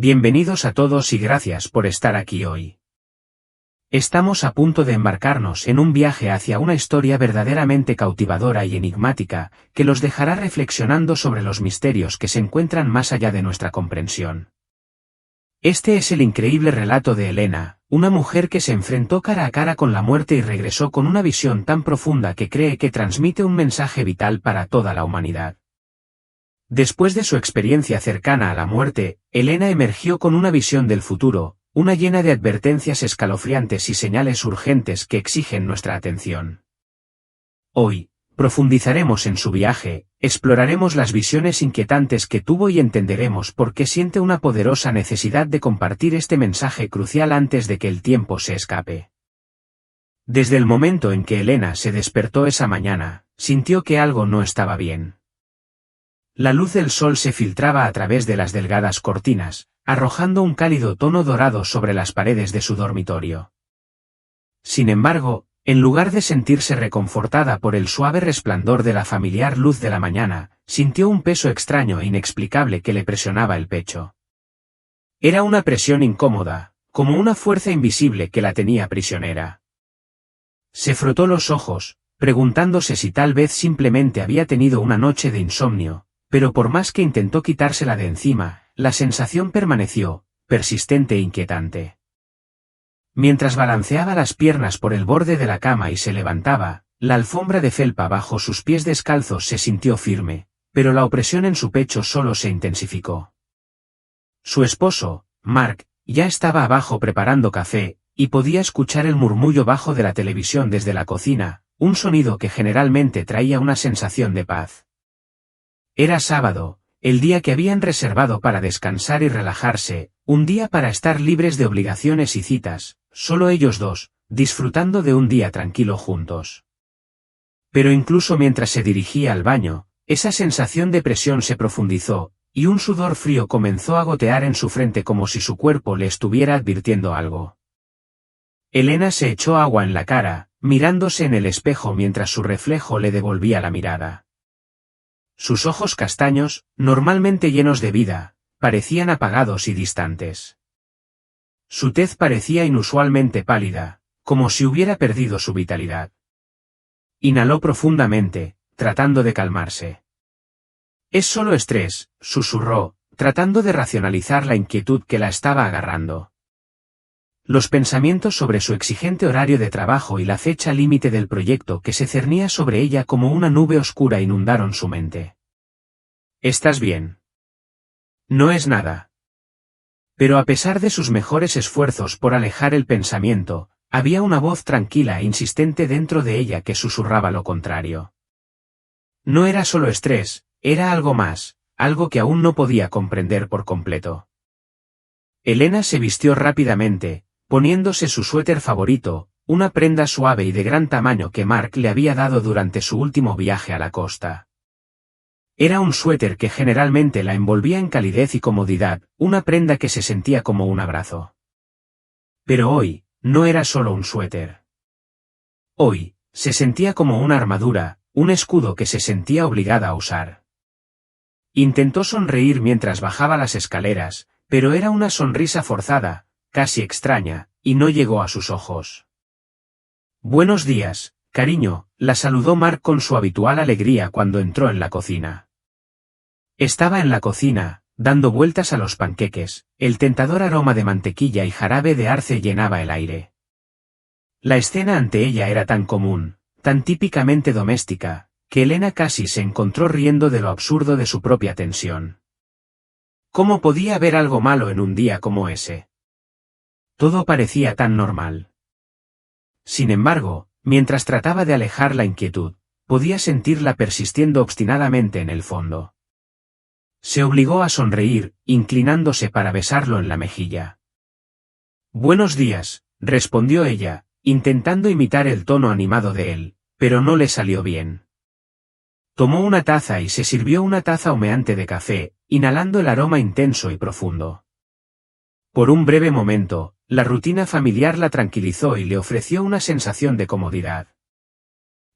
Bienvenidos a todos y gracias por estar aquí hoy. Estamos a punto de embarcarnos en un viaje hacia una historia verdaderamente cautivadora y enigmática, que los dejará reflexionando sobre los misterios que se encuentran más allá de nuestra comprensión. Este es el increíble relato de Elena, una mujer que se enfrentó cara a cara con la muerte y regresó con una visión tan profunda que cree que transmite un mensaje vital para toda la humanidad. Después de su experiencia cercana a la muerte, Elena emergió con una visión del futuro, una llena de advertencias escalofriantes y señales urgentes que exigen nuestra atención. Hoy, profundizaremos en su viaje, exploraremos las visiones inquietantes que tuvo y entenderemos por qué siente una poderosa necesidad de compartir este mensaje crucial antes de que el tiempo se escape. Desde el momento en que Elena se despertó esa mañana, sintió que algo no estaba bien. La luz del sol se filtraba a través de las delgadas cortinas, arrojando un cálido tono dorado sobre las paredes de su dormitorio. Sin embargo, en lugar de sentirse reconfortada por el suave resplandor de la familiar luz de la mañana, sintió un peso extraño e inexplicable que le presionaba el pecho. Era una presión incómoda, como una fuerza invisible que la tenía prisionera. Se frotó los ojos, preguntándose si tal vez simplemente había tenido una noche de insomnio, pero por más que intentó quitársela de encima, la sensación permaneció, persistente e inquietante. Mientras balanceaba las piernas por el borde de la cama y se levantaba, la alfombra de felpa bajo sus pies descalzos se sintió firme, pero la opresión en su pecho solo se intensificó. Su esposo, Mark, ya estaba abajo preparando café, y podía escuchar el murmullo bajo de la televisión desde la cocina, un sonido que generalmente traía una sensación de paz. Era sábado, el día que habían reservado para descansar y relajarse, un día para estar libres de obligaciones y citas, solo ellos dos, disfrutando de un día tranquilo juntos. Pero incluso mientras se dirigía al baño, esa sensación de presión se profundizó, y un sudor frío comenzó a gotear en su frente como si su cuerpo le estuviera advirtiendo algo. Elena se echó agua en la cara, mirándose en el espejo mientras su reflejo le devolvía la mirada. Sus ojos castaños, normalmente llenos de vida, parecían apagados y distantes. Su tez parecía inusualmente pálida, como si hubiera perdido su vitalidad. Inhaló profundamente, tratando de calmarse. «Es solo estrés», susurró, tratando de racionalizar la inquietud que la estaba agarrando. Los pensamientos sobre su exigente horario de trabajo y la fecha límite del proyecto que se cernía sobre ella como una nube oscura inundaron su mente. «¿Estás bien?» «No es nada». Pero a pesar de sus mejores esfuerzos por alejar el pensamiento, había una voz tranquila e insistente dentro de ella que susurraba lo contrario. No era solo estrés, era algo más, algo que aún no podía comprender por completo. Elena se vistió rápidamente, poniéndose su suéter favorito, una prenda suave y de gran tamaño que Mark le había dado durante su último viaje a la costa. Era un suéter que generalmente la envolvía en calidez y comodidad, una prenda que se sentía como un abrazo. Pero hoy, no era solo un suéter. Hoy, se sentía como una armadura, un escudo que se sentía obligada a usar. Intentó sonreír mientras bajaba las escaleras, pero era una sonrisa forzada, casi extraña, y no llegó a sus ojos. «Buenos días, cariño», la saludó Mark con su habitual alegría cuando entró en la cocina. Estaba en la cocina, dando vueltas a los panqueques, el tentador aroma de mantequilla y jarabe de arce llenaba el aire. La escena ante ella era tan común, tan típicamente doméstica, que Elena casi se encontró riendo de lo absurdo de su propia tensión. ¿Cómo podía haber algo malo en un día como ese? Todo parecía tan normal. Sin embargo, mientras trataba de alejar la inquietud, podía sentirla persistiendo obstinadamente en el fondo. Se obligó a sonreír, inclinándose para besarlo en la mejilla. «Buenos días», respondió ella, intentando imitar el tono animado de él, pero no le salió bien. Tomó una taza y se sirvió una taza humeante de café, inhalando el aroma intenso y profundo. Por un breve momento, la rutina familiar la tranquilizó y le ofreció una sensación de comodidad.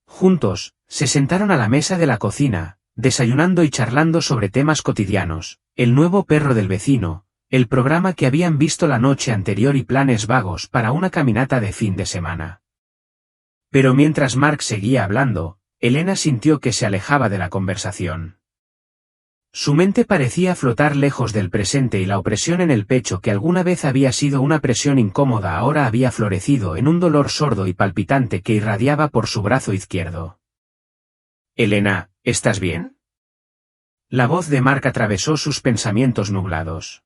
Juntos, se sentaron a la mesa de la cocina, desayunando y charlando sobre temas cotidianos, el nuevo perro del vecino, el programa que habían visto la noche anterior y planes vagos para una caminata de fin de semana. Pero mientras Mark seguía hablando, Elena sintió que se alejaba de la conversación. Su mente parecía flotar lejos del presente y la opresión en el pecho que alguna vez había sido una presión incómoda ahora había florecido en un dolor sordo y palpitante que irradiaba por su brazo izquierdo. «Elena, ¿estás bien?». La voz de Mark atravesó sus pensamientos nublados.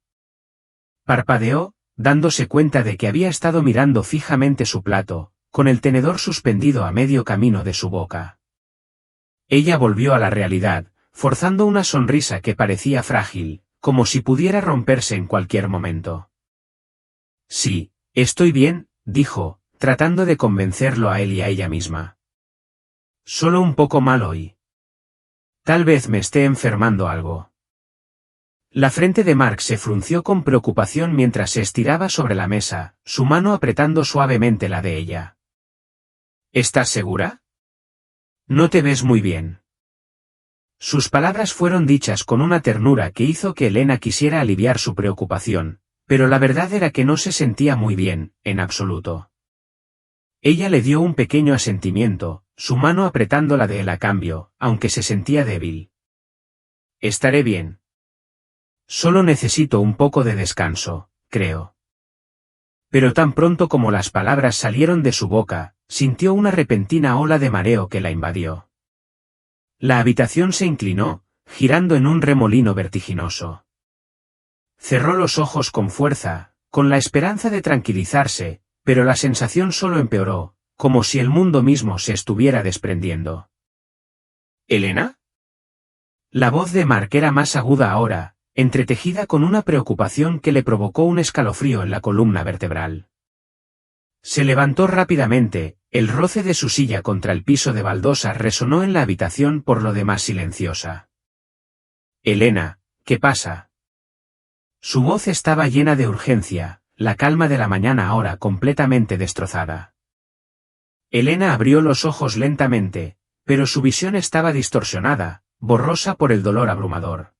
Parpadeó, dándose cuenta de que había estado mirando fijamente su plato, con el tenedor suspendido a medio camino de su boca. Ella volvió a la realidad, forzando una sonrisa que parecía frágil, como si pudiera romperse en cualquier momento. «Sí, estoy bien», dijo, tratando de convencerlo a él y a ella misma. «Solo un poco mal hoy. Tal vez me esté enfermando algo». La frente de Mark se frunció con preocupación mientras se estiraba sobre la mesa, su mano apretando suavemente la de ella. «¿Estás segura? No te ves muy bien». Sus palabras fueron dichas con una ternura que hizo que Elena quisiera aliviar su preocupación, pero la verdad era que no se sentía muy bien, en absoluto. Ella le dio un pequeño asentimiento, su mano apretando la de él a cambio, aunque se sentía débil. «Estaré bien. Solo necesito un poco de descanso, creo». Pero tan pronto como las palabras salieron de su boca, sintió una repentina ola de mareo que la invadió. La habitación se inclinó, girando en un remolino vertiginoso. Cerró los ojos con fuerza, con la esperanza de tranquilizarse, pero la sensación solo empeoró, como si el mundo mismo se estuviera desprendiendo. «¿Elena?». La voz de Mark era más aguda ahora, entretejida con una preocupación que le provocó un escalofrío en la columna vertebral. Se levantó rápidamente, el roce de su silla contra el piso de baldosa resonó en la habitación por lo demás silenciosa. «Elena, ¿qué pasa?». Su voz estaba llena de urgencia, la calma de la mañana ahora completamente destrozada. Elena abrió los ojos lentamente, pero su visión estaba distorsionada, borrosa por el dolor abrumador.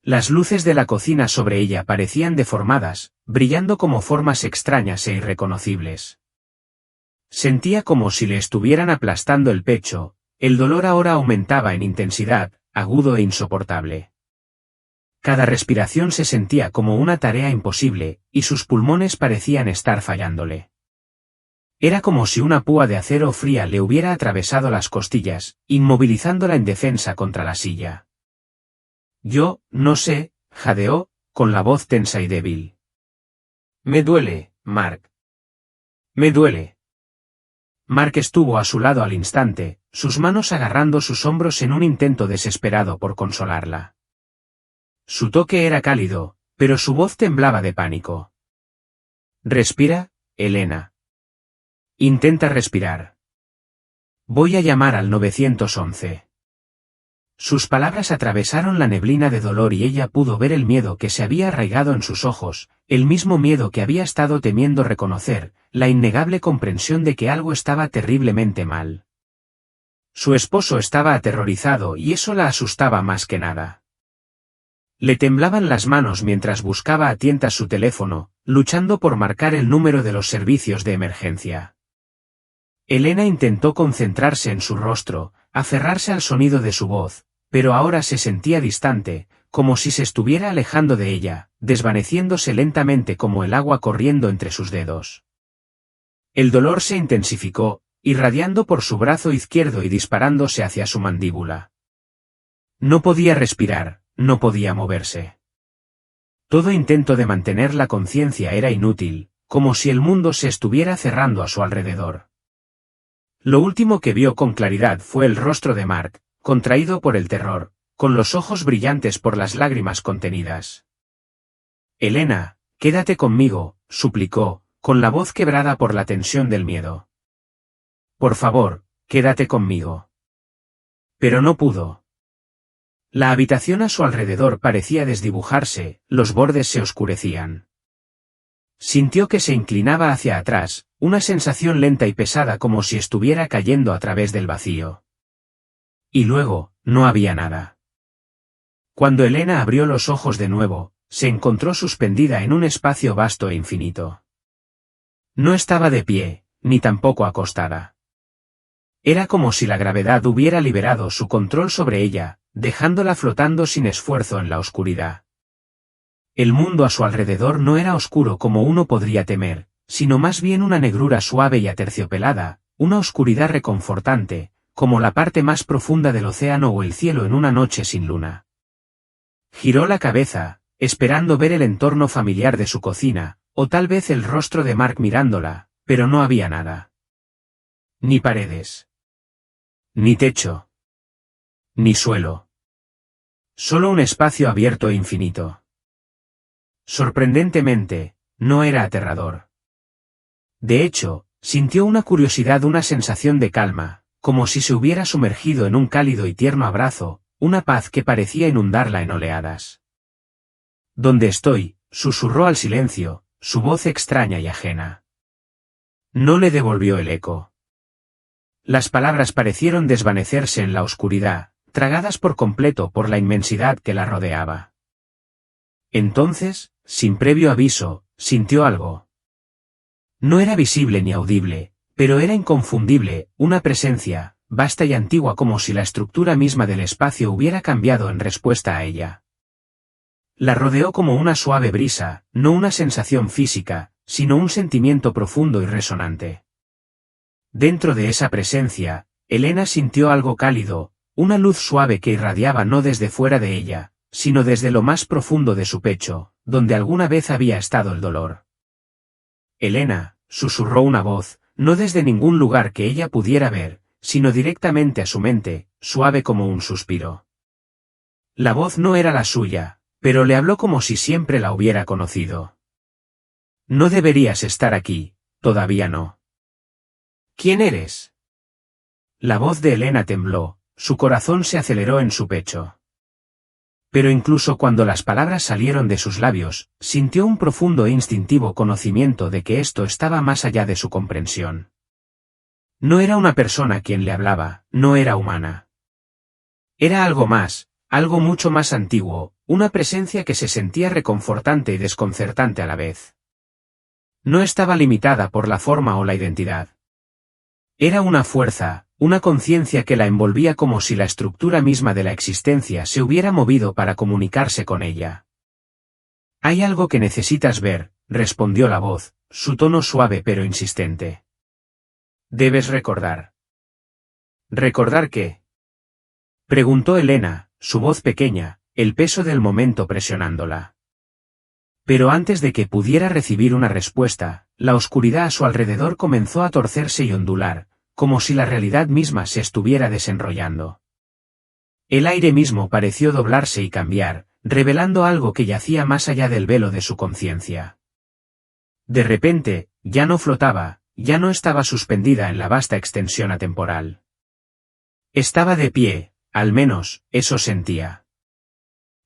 Las luces de la cocina sobre ella parecían deformadas, brillando como formas extrañas e irreconocibles. Sentía como si le estuvieran aplastando el pecho, el dolor ahora aumentaba en intensidad, agudo e insoportable. Cada respiración se sentía como una tarea imposible, y sus pulmones parecían estar fallándole. Era como si una púa de acero fría le hubiera atravesado las costillas, inmovilizándola en defensa contra la silla. «Yo, no sé», jadeó, con la voz tensa y débil. «Me duele, Mark. Me duele». Mark estuvo a su lado al instante, sus manos agarrando sus hombros en un intento desesperado por consolarla. Su toque era cálido, pero su voz temblaba de pánico. «Respira, Elena. Intenta respirar. Voy a llamar al 911». Sus palabras atravesaron la neblina de dolor y ella pudo ver el miedo que se había arraigado en sus ojos, el mismo miedo que había estado temiendo reconocer, la innegable comprensión de que algo estaba terriblemente mal. Su esposo estaba aterrorizado y eso la asustaba más que nada. Le temblaban las manos mientras buscaba a tientas su teléfono, luchando por marcar el número de los servicios de emergencia. Elena intentó concentrarse en su rostro, aferrarse al sonido de su voz, pero ahora se sentía distante, como si se estuviera alejando de ella, desvaneciéndose lentamente como el agua corriendo entre sus dedos. El dolor se intensificó, irradiando por su brazo izquierdo y disparándose hacia su mandíbula. No podía respirar, no podía moverse. Todo intento de mantener la conciencia era inútil, como si el mundo se estuviera cerrando a su alrededor. Lo último que vio con claridad fue el rostro de Mark, contraído por el terror, con los ojos brillantes por las lágrimas contenidas. «Elena, quédate conmigo», suplicó, con la voz quebrada por la tensión del miedo. «Por favor, quédate conmigo». Pero no pudo. La habitación a su alrededor parecía desdibujarse, los bordes se oscurecían. Sintió que se inclinaba hacia atrás, una sensación lenta y pesada como si estuviera cayendo a través del vacío. Y luego, no había nada. Cuando Elena abrió los ojos de nuevo, se encontró suspendida en un espacio vasto e infinito. No estaba de pie, ni tampoco acostada. Era como si la gravedad hubiera liberado su control sobre ella, dejándola flotando sin esfuerzo en la oscuridad. El mundo a su alrededor no era oscuro como uno podría temer, sino más bien una negrura suave y aterciopelada, una oscuridad reconfortante, como la parte más profunda del océano o el cielo en una noche sin luna. Giró la cabeza, esperando ver el entorno familiar de su cocina, o tal vez el rostro de Mark mirándola, pero no había nada. Ni paredes. Ni techo. Ni suelo. Solo un espacio abierto e infinito. Sorprendentemente, no era aterrador. De hecho, sintió una curiosidad, una sensación de calma, como si se hubiera sumergido en un cálido y tierno abrazo, una paz que parecía inundarla en oleadas. «¿Dónde estoy?», susurró al silencio, su voz extraña y ajena. No le devolvió el eco. Las palabras parecieron desvanecerse en la oscuridad, tragadas por completo por la inmensidad que la rodeaba. Entonces, sin previo aviso, sintió algo. No era visible ni audible, pero era inconfundible, una presencia, vasta y antigua como si la estructura misma del espacio hubiera cambiado en respuesta a ella. La rodeó como una suave brisa, no una sensación física, sino un sentimiento profundo y resonante. Dentro de esa presencia, Elena sintió algo cálido, una luz suave que irradiaba no desde fuera de ella, sino desde lo más profundo de su pecho, donde alguna vez había estado el dolor. «Elena», susurró una voz, no desde ningún lugar que ella pudiera ver, sino directamente a su mente, suave como un suspiro. La voz no era la suya, pero le habló como si siempre la hubiera conocido. «No deberías estar aquí, todavía no». «¿Quién eres?». La voz de Elena tembló, su corazón se aceleró en su pecho. Pero incluso cuando las palabras salieron de sus labios, sintió un profundo e instintivo conocimiento de que esto estaba más allá de su comprensión. No era una persona quien le hablaba, no era humana. Era algo más, algo mucho más antiguo, una presencia que se sentía reconfortante y desconcertante a la vez. No estaba limitada por la forma o la identidad. Era una fuerza, una conciencia que la envolvía como si la estructura misma de la existencia se hubiera movido para comunicarse con ella. «Hay algo que necesitas ver», respondió la voz, su tono suave pero insistente. «Debes recordar». «¿Recordar qué?», preguntó Elena, su voz pequeña, el peso del momento presionándola. Pero antes de que pudiera recibir una respuesta, la oscuridad a su alrededor comenzó a torcerse y ondular, como si la realidad misma se estuviera desenrollando. El aire mismo pareció doblarse y cambiar, revelando algo que yacía más allá del velo de su conciencia. De repente, ya no flotaba, ya no estaba suspendida en la vasta extensión atemporal. Estaba de pie, al menos, eso sentía.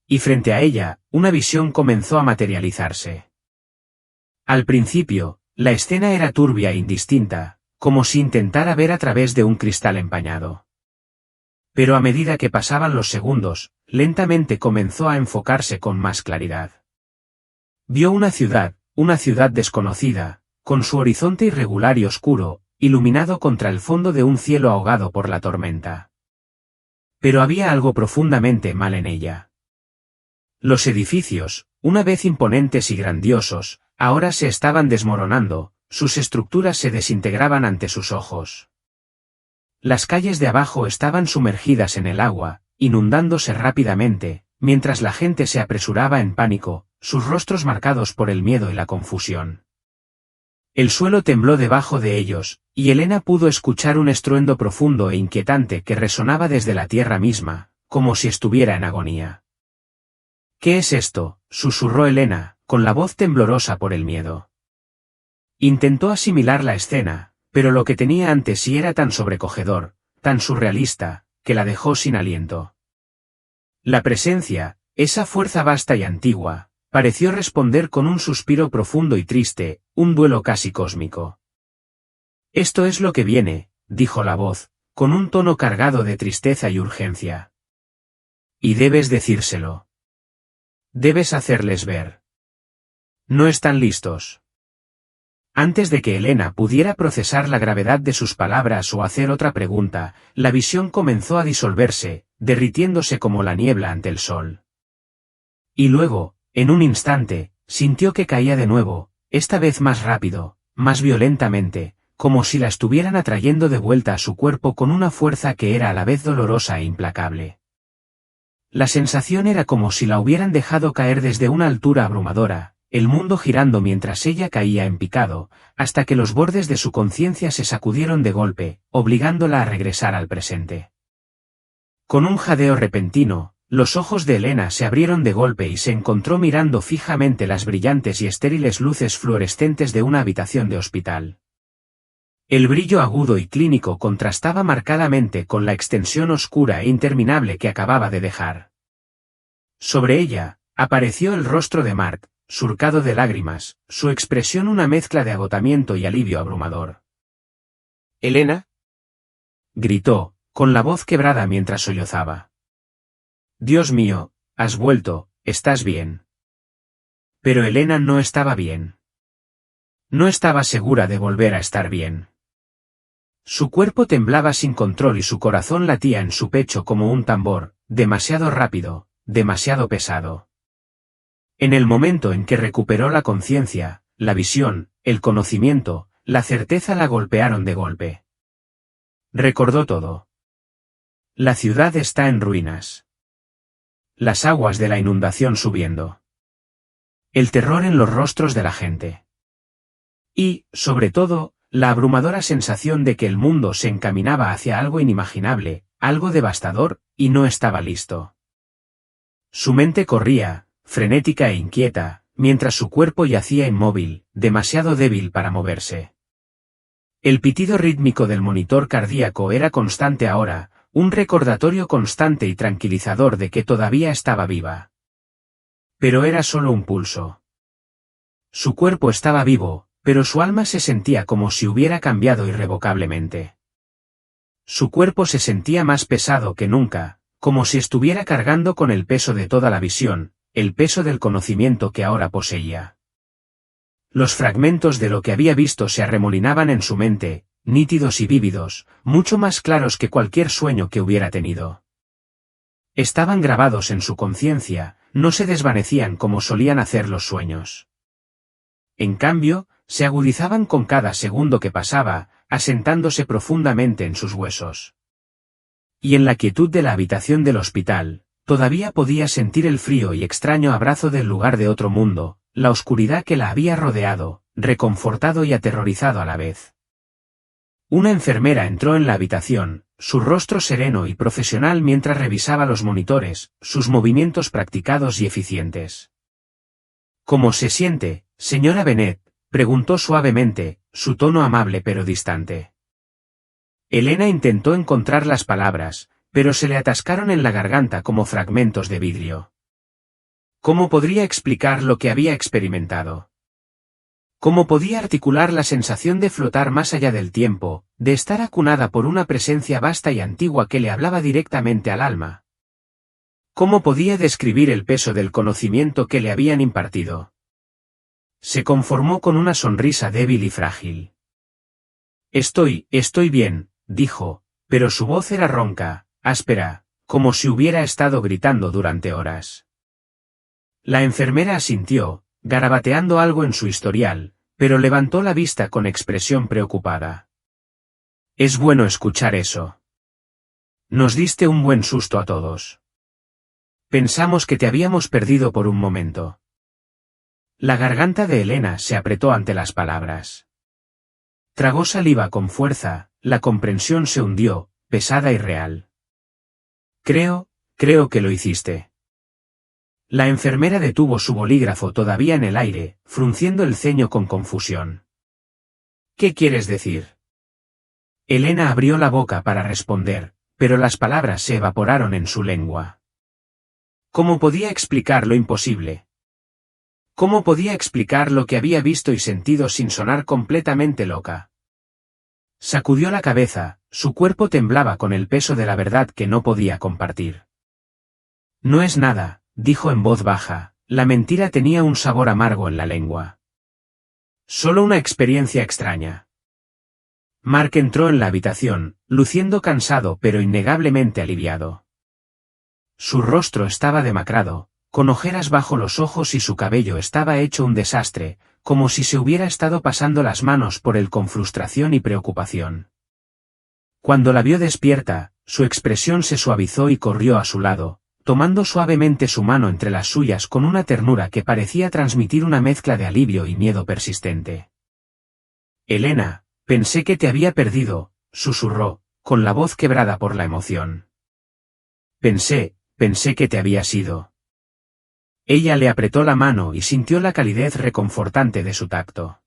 Y frente a ella, una visión comenzó a materializarse. Al principio, la escena era turbia e indistinta, como si intentara ver a través de un cristal empañado. Pero a medida que pasaban los segundos, lentamente comenzó a enfocarse con más claridad. Vio una ciudad desconocida, con su horizonte irregular y oscuro, iluminado contra el fondo de un cielo ahogado por la tormenta. Pero había algo profundamente mal en ella. Los edificios, una vez imponentes y grandiosos, ahora se estaban desmoronando, sus estructuras se desintegraban ante sus ojos. Las calles de abajo estaban sumergidas en el agua, inundándose rápidamente, mientras la gente se apresuraba en pánico, sus rostros marcados por el miedo y la confusión. El suelo tembló debajo de ellos, y Elena pudo escuchar un estruendo profundo e inquietante que resonaba desde la tierra misma, como si estuviera en agonía. «¿Qué es esto?», susurró Elena, con la voz temblorosa por el miedo. Intentó asimilar la escena, pero lo que tenía ante sí era tan sobrecogedor, tan surrealista, que la dejó sin aliento. La presencia, esa fuerza vasta y antigua, pareció responder con un suspiro profundo y triste, un duelo casi cósmico. «Esto es lo que viene», dijo la voz, con un tono cargado de tristeza y urgencia. «Y debes decírselo. Debes hacerles ver. No están listos. Antes de que Elena pudiera procesar la gravedad de sus palabras o hacer otra pregunta, la visión comenzó a disolverse, derritiéndose como la niebla ante el sol. Y luego, en un instante, sintió que caía de nuevo, esta vez más rápido, más violentamente, como si la estuvieran atrayendo de vuelta a su cuerpo con una fuerza que era a la vez dolorosa e implacable. La sensación era como si la hubieran dejado caer desde una altura abrumadora, el mundo girando mientras ella caía en picado, hasta que los bordes de su conciencia se sacudieron de golpe, obligándola a regresar al presente. Con un jadeo repentino, los ojos de Elena se abrieron de golpe y se encontró mirando fijamente las brillantes y estériles luces fluorescentes de una habitación de hospital. El brillo agudo y clínico contrastaba marcadamente con la extensión oscura e interminable que acababa de dejar. Sobre ella, apareció el rostro de Mark, surcado de lágrimas, su expresión una mezcla de agotamiento y alivio abrumador. «¿Elena?», gritó, con la voz quebrada mientras sollozaba. «Dios mío, has vuelto, ¿estás bien?». Pero Elena no estaba bien. No estaba segura de volver a estar bien. Su cuerpo temblaba sin control y su corazón latía en su pecho como un tambor, demasiado rápido, demasiado pesado. En el momento en que recuperó la conciencia, la visión, el conocimiento, la certeza la golpearon de golpe. Recordó todo. La ciudad está en ruinas. Las aguas de la inundación subiendo. El terror en los rostros de la gente. Y, sobre todo, la abrumadora sensación de que el mundo se encaminaba hacia algo inimaginable, algo devastador, y no estaba listo. Su mente corría, frenética e inquieta, mientras su cuerpo yacía inmóvil, demasiado débil para moverse. El pitido rítmico del monitor cardíaco era constante ahora, un recordatorio constante y tranquilizador de que todavía estaba viva. Pero era solo un pulso. Su cuerpo estaba vivo, pero su alma se sentía como si hubiera cambiado irrevocablemente. Su cuerpo se sentía más pesado que nunca, como si estuviera cargando con el peso de toda la visión, el peso del conocimiento que ahora poseía. Los fragmentos de lo que había visto se arremolinaban en su mente, nítidos y vívidos, mucho más claros que cualquier sueño que hubiera tenido. Estaban grabados en su conciencia, no se desvanecían como solían hacer los sueños. En cambio, se agudizaban con cada segundo que pasaba, asentándose profundamente en sus huesos. Y en la quietud de la habitación del hospital, todavía podía sentir el frío y extraño abrazo del lugar de otro mundo, la oscuridad que la había rodeado, reconfortado y aterrorizado a la vez. Una enfermera entró en la habitación, su rostro sereno y profesional mientras revisaba los monitores, sus movimientos practicados y eficientes. «¿Cómo se siente, señora Bennett?», preguntó suavemente, su tono amable pero distante. Elena intentó encontrar las palabras, pero se le atascaron en la garganta como fragmentos de vidrio. ¿Cómo podría explicar lo que había experimentado? ¿Cómo podía articular la sensación de flotar más allá del tiempo, de estar acunada por una presencia vasta y antigua que le hablaba directamente al alma? ¿Cómo podía describir el peso del conocimiento que le habían impartido? Se conformó con una sonrisa débil y frágil. Estoy bien», dijo, pero su voz era ronca, áspera, como si hubiera estado gritando durante horas. La enfermera asintió, garabateando algo en su historial, pero levantó la vista con expresión preocupada. «Es bueno escuchar eso. Nos diste un buen susto a todos. Pensamos que te habíamos perdido por un momento». La garganta de Elena se apretó ante las palabras. Tragó saliva con fuerza, la comprensión se hundió, pesada y real. Creo que lo hiciste». La enfermera detuvo su bolígrafo todavía en el aire, frunciendo el ceño con confusión. «¿Qué quieres decir?». Elena abrió la boca para responder, pero las palabras se evaporaron en su lengua. ¿Cómo podía explicar lo imposible? ¿Cómo podía explicar lo que había visto y sentido sin sonar completamente loca? Sacudió la cabeza, su cuerpo temblaba con el peso de la verdad que no podía compartir. «No es nada», dijo en voz baja, la mentira tenía un sabor amargo en la lengua. Solo una experiencia extraña. Mark entró en la habitación, luciendo cansado pero innegablemente aliviado. Su rostro estaba demacrado, con ojeras bajo los ojos y su cabello estaba hecho un desastre, como si se hubiera estado pasando las manos por él con frustración y preocupación. Cuando la vio despierta, su expresión se suavizó y corrió a su lado, tomando suavemente su mano entre las suyas con una ternura que parecía transmitir una mezcla de alivio y miedo persistente. «Elena, pensé que te había perdido», susurró, con la voz quebrada por la emoción. Pensé que te habías ido». Ella le apretó la mano y sintió la calidez reconfortante de su tacto.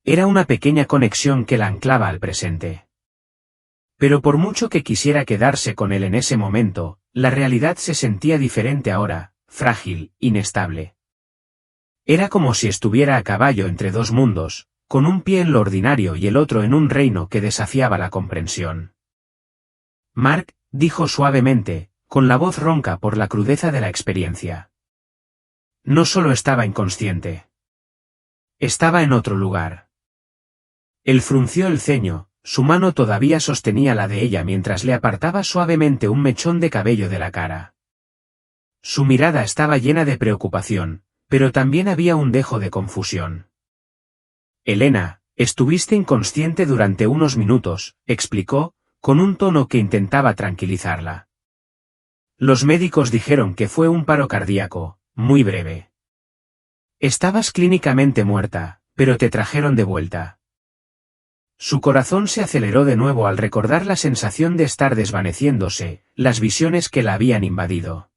Era una pequeña conexión que la anclaba al presente. Pero por mucho que quisiera quedarse con él en ese momento, la realidad se sentía diferente ahora, frágil, inestable. Era como si estuviera a caballo entre dos mundos, con un pie en lo ordinario y el otro en un reino que desafiaba la comprensión. «Mark», dijo suavemente, con la voz ronca por la crudeza de la experiencia. No solo estaba inconsciente. Estaba en otro lugar. Él frunció el ceño, su mano todavía sostenía la de ella mientras le apartaba suavemente un mechón de cabello de la cara. Su mirada estaba llena de preocupación, pero también había un dejo de confusión. «Elena, estuviste inconsciente durante unos minutos», explicó, con un tono que intentaba tranquilizarla. «Los médicos dijeron que fue un paro cardíaco, muy breve. Estabas clínicamente muerta, pero te trajeron de vuelta». Su corazón se aceleró de nuevo al recordar la sensación de estar desvaneciéndose, las visiones que la habían invadido.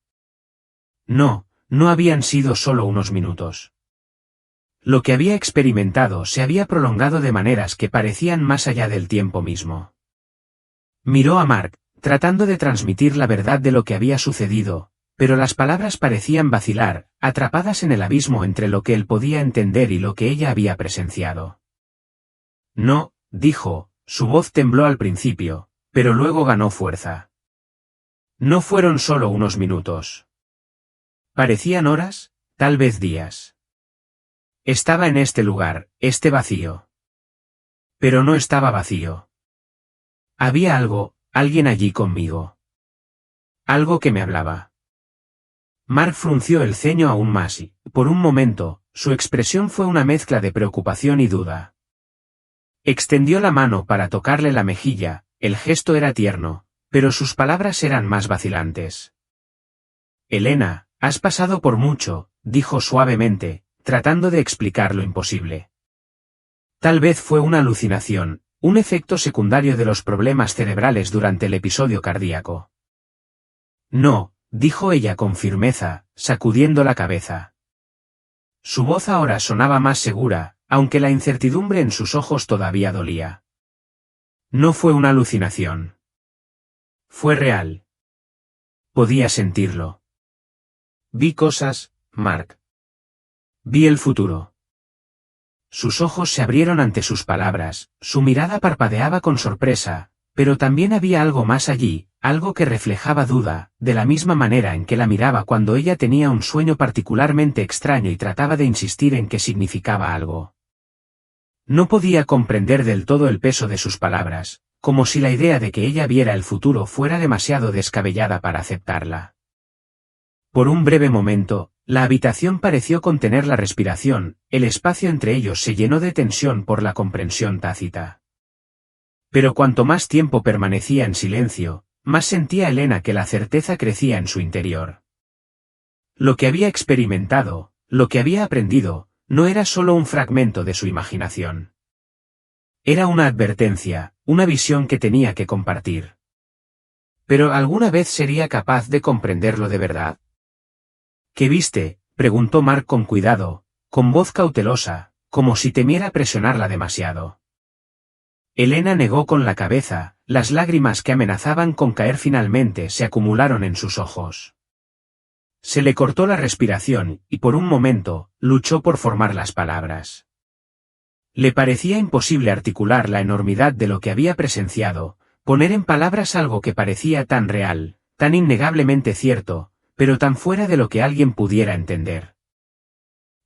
No habían sido solo unos minutos. Lo que había experimentado se había prolongado de maneras que parecían más allá del tiempo mismo. Miró a Mark, tratando de transmitir la verdad de lo que había sucedido, pero las palabras parecían vacilar, atrapadas en el abismo entre lo que él podía entender y lo que ella había presenciado. «No», dijo, su voz tembló al principio, pero luego ganó fuerza. «No fueron solo unos minutos. Parecían horas, tal vez días. Estaba en este lugar, este vacío. Pero no estaba vacío. Había algo, alguien allí conmigo. Algo que me hablaba». Mark frunció el ceño aún más y, por un momento, su expresión fue una mezcla de preocupación y duda. Extendió la mano para tocarle la mejilla, el gesto era tierno, pero sus palabras eran más vacilantes. «Elena, has pasado por mucho», dijo suavemente, tratando de explicar lo imposible. Tal vez fue una alucinación, un efecto secundario de los problemas cerebrales durante el episodio cardíaco. «No», dijo ella con firmeza, sacudiendo la cabeza. Su voz ahora sonaba más segura, aunque la incertidumbre en sus ojos todavía dolía. «No fue una alucinación. Fue real. Podía sentirlo. Vi cosas, Mark. Vi el futuro». Sus ojos se abrieron ante sus palabras, su mirada parpadeaba con sorpresa, pero también había algo más allí, algo que reflejaba duda, de la misma manera en que la miraba cuando ella tenía un sueño particularmente extraño y trataba de insistir en que significaba algo. No podía comprender del todo el peso de sus palabras, como si la idea de que ella viera el futuro fuera demasiado descabellada para aceptarla. Por un breve momento, la habitación pareció contener la respiración, el espacio entre ellos se llenó de tensión por la comprensión tácita. Pero cuanto más tiempo permanecía en silencio, más sentía Elena que la certeza crecía en su interior. Lo que había experimentado, lo que había aprendido, no era solo un fragmento de su imaginación. Era una advertencia, una visión que tenía que compartir. ¿Pero alguna vez sería capaz de comprenderlo de verdad? ¿Qué viste?, preguntó Mark con cuidado, con voz cautelosa, como si temiera presionarla demasiado. Elena negó con la cabeza, las lágrimas que amenazaban con caer finalmente se acumularon en sus ojos. Se le cortó la respiración, y por un momento, luchó por formar las palabras. Le parecía imposible articular la enormidad de lo que había presenciado, poner en palabras algo que parecía tan real, tan innegablemente cierto, pero tan fuera de lo que alguien pudiera entender.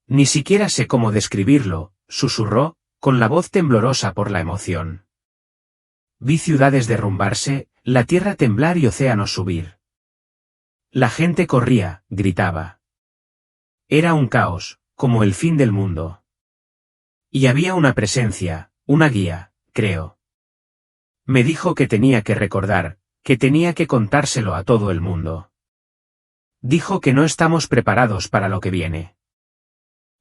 Ni siquiera sé cómo describirlo, susurró, con la voz temblorosa por la emoción. Vi ciudades derrumbarse, la tierra temblar y océanos subir. La gente corría, gritaba. Era un caos, como el fin del mundo. Y había una presencia, una guía, creo. Me dijo que tenía que recordar, que tenía que contárselo a todo el mundo. Dijo que no estamos preparados para lo que viene.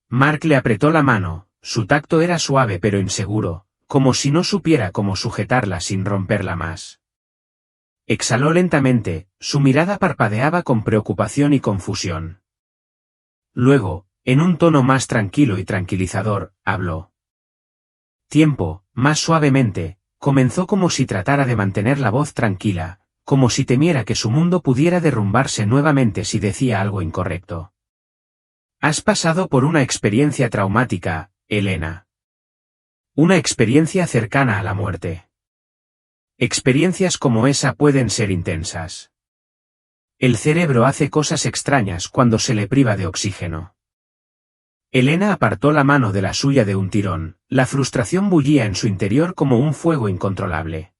Mark le apretó la mano, su tacto era suave pero inseguro, como si no supiera cómo sujetarla sin romperla más. Exhaló lentamente, su mirada parpadeaba con preocupación y confusión. Luego, en un tono más tranquilo y tranquilizador, habló. Tiempo, más suavemente, comenzó como si tratara de mantener la voz tranquila, como si temiera que su mundo pudiera derrumbarse nuevamente si decía algo incorrecto. Has pasado por una experiencia traumática, Elena. Una experiencia cercana a la muerte. Experiencias como esa pueden ser intensas. El cerebro hace cosas extrañas cuando se le priva de oxígeno. Elena apartó la mano de la suya de un tirón, la frustración bullía en su interior como un fuego incontrolable.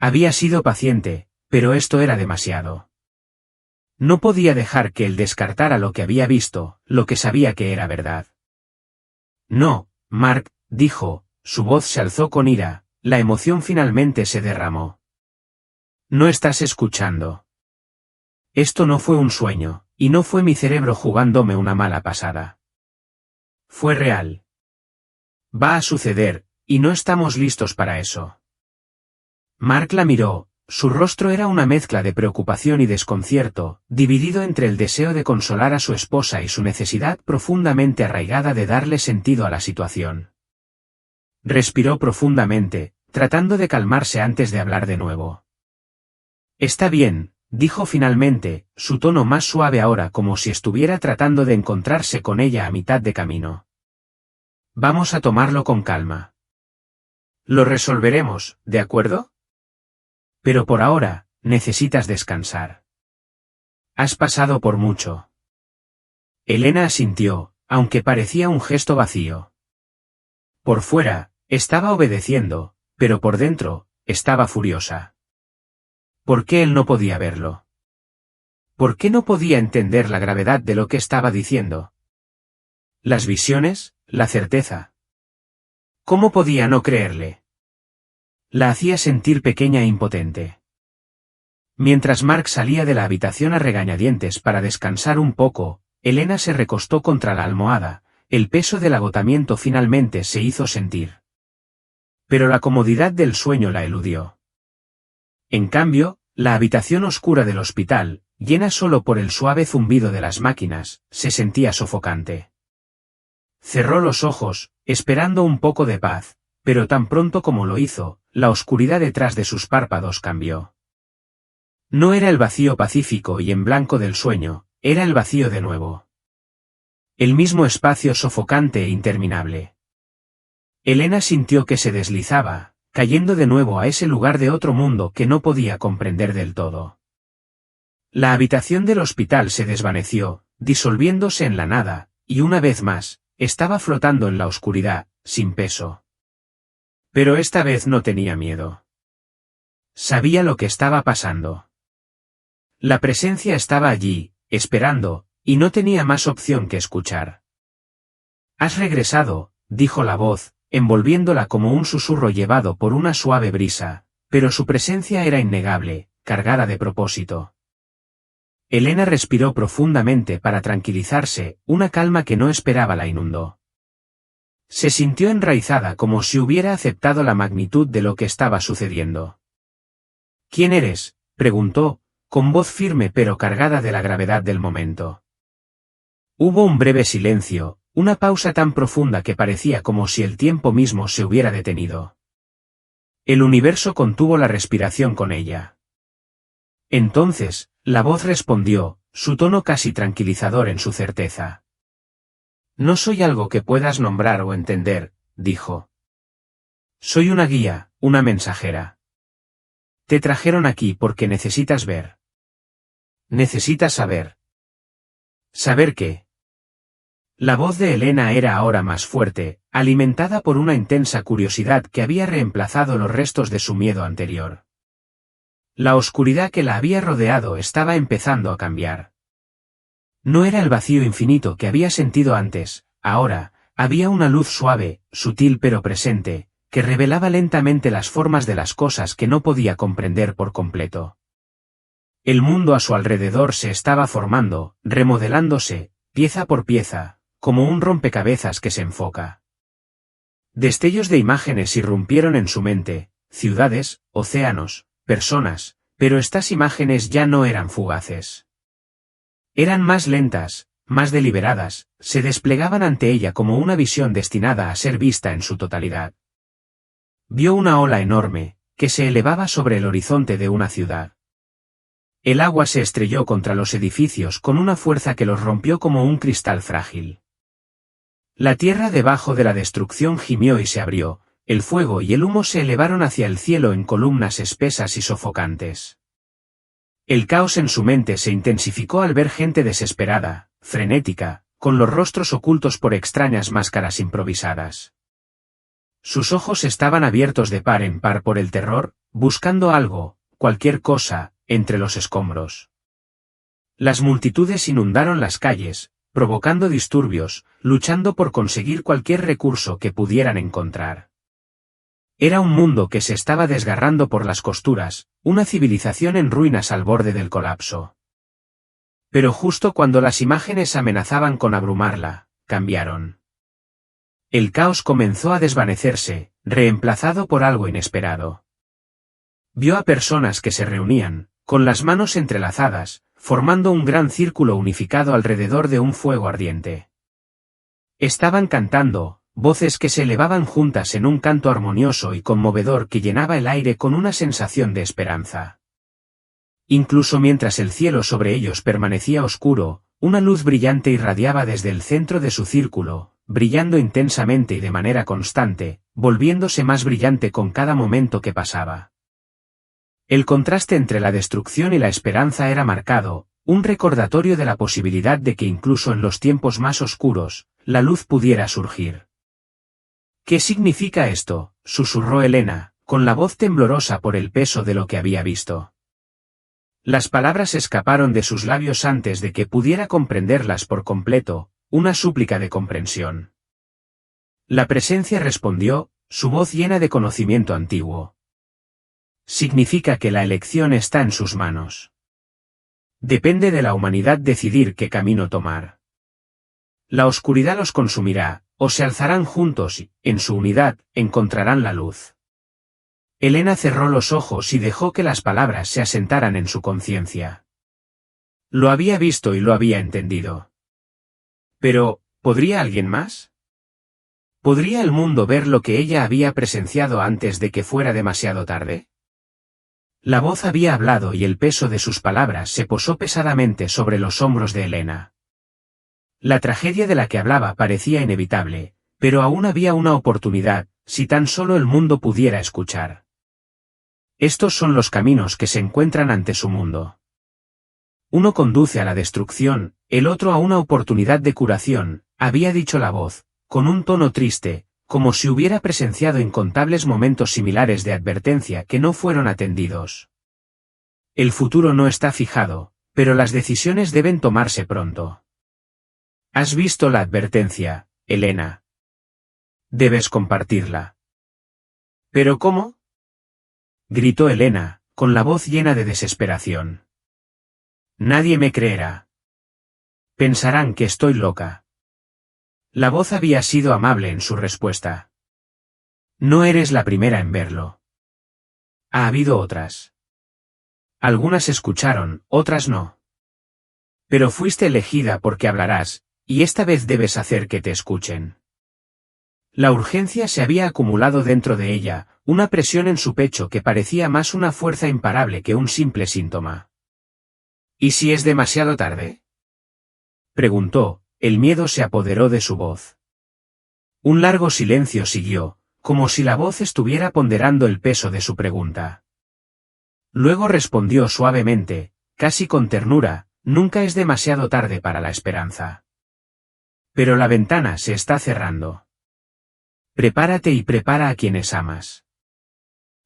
Había sido paciente, pero esto era demasiado. No podía dejar que él descartara lo que había visto, lo que sabía que era verdad. No, Mark, dijo, su voz se alzó con ira, la emoción finalmente se derramó. No estás escuchando. Esto no fue un sueño, y no fue mi cerebro jugándome una mala pasada. Fue real. Va a suceder, y no estamos listos para eso. Mark la miró. Su rostro era una mezcla de preocupación y desconcierto, dividido entre el deseo de consolar a su esposa y su necesidad profundamente arraigada de darle sentido a la situación. Respiró profundamente, tratando de calmarse antes de hablar de nuevo. Está bien, dijo finalmente, su tono más suave ahora como si estuviera tratando de encontrarse con ella a mitad de camino. Vamos a tomarlo con calma. Lo resolveremos, ¿de acuerdo? Pero por ahora, necesitas descansar. Has pasado por mucho. Elena asintió, aunque parecía un gesto vacío. Por fuera, estaba obedeciendo, pero por dentro, estaba furiosa. ¿Por qué él no podía verlo? ¿Por qué no podía entender la gravedad de lo que estaba diciendo? Las visiones, la certeza. ¿Cómo podía no creerle? La hacía sentir pequeña e impotente. Mientras Mark salía de la habitación a regañadientes para descansar un poco, Elena se recostó contra la almohada, el peso del agotamiento finalmente se hizo sentir. Pero la comodidad del sueño la eludió. En cambio, la habitación oscura del hospital, llena solo por el suave zumbido de las máquinas, se sentía sofocante. Cerró los ojos, esperando un poco de paz, pero tan pronto como lo hizo, la oscuridad detrás de sus párpados cambió. No era el vacío pacífico y en blanco del sueño, era el vacío de nuevo. El mismo espacio sofocante e interminable. Elena sintió que se deslizaba, cayendo de nuevo a ese lugar de otro mundo que no podía comprender del todo. La habitación del hospital se desvaneció, disolviéndose en la nada, y una vez más, estaba flotando en la oscuridad, sin peso. Pero esta vez no tenía miedo. Sabía lo que estaba pasando. La presencia estaba allí, esperando, y no tenía más opción que escuchar. Has regresado, dijo la voz, envolviéndola como un susurro llevado por una suave brisa, pero su presencia era innegable, cargada de propósito. Elena respiró profundamente para tranquilizarse, una calma que no esperaba la inundó. Se sintió enraizada como si hubiera aceptado la magnitud de lo que estaba sucediendo. ¿Quién eres?, preguntó, con voz firme pero cargada de la gravedad del momento. Hubo un breve silencio, una pausa tan profunda que parecía como si el tiempo mismo se hubiera detenido. El universo contuvo la respiración con ella. Entonces, la voz respondió, su tono casi tranquilizador en su certeza. No soy algo que puedas nombrar o entender, dijo. Soy una guía, una mensajera. Te trajeron aquí porque necesitas ver. Necesitas saber. ¿Saber qué? La voz de Elena era ahora más fuerte, alimentada por una intensa curiosidad que había reemplazado los restos de su miedo anterior. La oscuridad que la había rodeado estaba empezando a cambiar. No era el vacío infinito que había sentido antes, ahora, había una luz suave, sutil pero presente, que revelaba lentamente las formas de las cosas que no podía comprender por completo. El mundo a su alrededor se estaba formando, remodelándose, pieza por pieza, como un rompecabezas que se enfoca. Destellos de imágenes irrumpieron en su mente, ciudades, océanos, personas, pero estas imágenes ya no eran fugaces. Eran más lentas, más deliberadas, se desplegaban ante ella como una visión destinada a ser vista en su totalidad. Vio una ola enorme, que se elevaba sobre el horizonte de una ciudad. El agua se estrelló contra los edificios con una fuerza que los rompió como un cristal frágil. La tierra debajo de la destrucción gimió y se abrió, el fuego y el humo se elevaron hacia el cielo en columnas espesas y sofocantes. El caos en su mente se intensificó al ver gente desesperada, frenética, con los rostros ocultos por extrañas máscaras improvisadas. Sus ojos estaban abiertos de par en par por el terror, buscando algo, cualquier cosa, entre los escombros. Las multitudes inundaron las calles, provocando disturbios, luchando por conseguir cualquier recurso que pudieran encontrar. Era un mundo que se estaba desgarrando por las costuras, una civilización en ruinas al borde del colapso. Pero justo cuando las imágenes amenazaban con abrumarla, cambiaron. El caos comenzó a desvanecerse, reemplazado por algo inesperado. Vio a personas que se reunían, con las manos entrelazadas, formando un gran círculo unificado alrededor de un fuego ardiente. Estaban cantando, voces que se elevaban juntas en un canto armonioso y conmovedor que llenaba el aire con una sensación de esperanza. Incluso mientras el cielo sobre ellos permanecía oscuro, una luz brillante irradiaba desde el centro de su círculo, brillando intensamente y de manera constante, volviéndose más brillante con cada momento que pasaba. El contraste entre la destrucción y la esperanza era marcado, un recordatorio de la posibilidad de que incluso en los tiempos más oscuros, la luz pudiera surgir. ¿Qué significa esto?, susurró Elena, con la voz temblorosa por el peso de lo que había visto. Las palabras escaparon de sus labios antes de que pudiera comprenderlas por completo, una súplica de comprensión. La presencia respondió, su voz llena de conocimiento antiguo. Significa que la elección está en sus manos. Depende de la humanidad decidir qué camino tomar. La oscuridad los consumirá, o se alzarán juntos y, en su unidad, encontrarán la luz. Elena cerró los ojos y dejó que las palabras se asentaran en su conciencia. Lo había visto y lo había entendido. Pero, ¿podría alguien más? ¿Podría el mundo ver lo que ella había presenciado antes de que fuera demasiado tarde? La voz había hablado y el peso de sus palabras se posó pesadamente sobre los hombros de Elena. La tragedia de la que hablaba parecía inevitable, pero aún había una oportunidad, si tan solo el mundo pudiera escuchar. Estos son los caminos que se encuentran ante su mundo. Uno conduce a la destrucción, el otro a una oportunidad de curación, había dicho la voz, con un tono triste, como si hubiera presenciado incontables momentos similares de advertencia que no fueron atendidos. El futuro no está fijado, pero las decisiones deben tomarse pronto. ¿Has visto la advertencia, Elena? Debes compartirla. ¿Pero cómo?, gritó Elena, con la voz llena de desesperación. Nadie me creerá. Pensarán que estoy loca. La voz había sido amable en su respuesta. No eres la primera en verlo. Ha habido otras. Algunas escucharon, otras no. Pero fuiste elegida porque hablarás, y esta vez debes hacer que te escuchen. La urgencia se había acumulado dentro de ella, una presión en su pecho que parecía más una fuerza imparable que un simple síntoma. ¿Y si es demasiado tarde?, preguntó. El miedo se apoderó de su voz. Un largo silencio siguió, como si la voz estuviera ponderando el peso de su pregunta. Luego respondió suavemente, casi con ternura, nunca es demasiado tarde para la esperanza. Pero la ventana se está cerrando. Prepárate y prepara a quienes amas.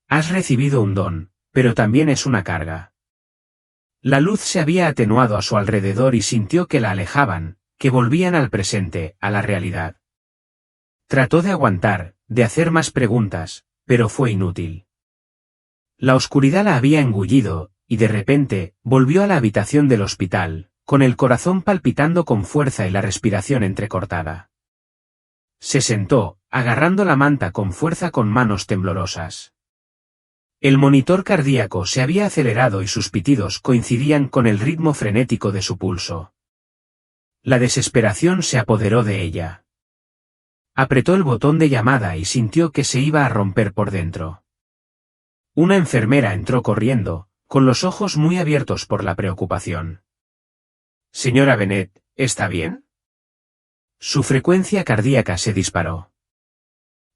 Has recibido un don, pero también es una carga. La luz se había atenuado a su alrededor y sintió que la alejaban, que volvían al presente, a la realidad. Trató de aguantar, de hacer más preguntas, pero fue inútil. La oscuridad la había engullido, y de repente, volvió a la habitación del hospital, con el corazón palpitando con fuerza y la respiración entrecortada. Se sentó, agarrando la manta con fuerza con manos temblorosas. El monitor cardíaco se había acelerado y sus pitidos coincidían con el ritmo frenético de su pulso. La desesperación se apoderó de ella. Apretó el botón de llamada y sintió que se iba a romper por dentro. Una enfermera entró corriendo, con los ojos muy abiertos por la preocupación. «Señora Bennett, ¿está bien?» Su frecuencia cardíaca se disparó.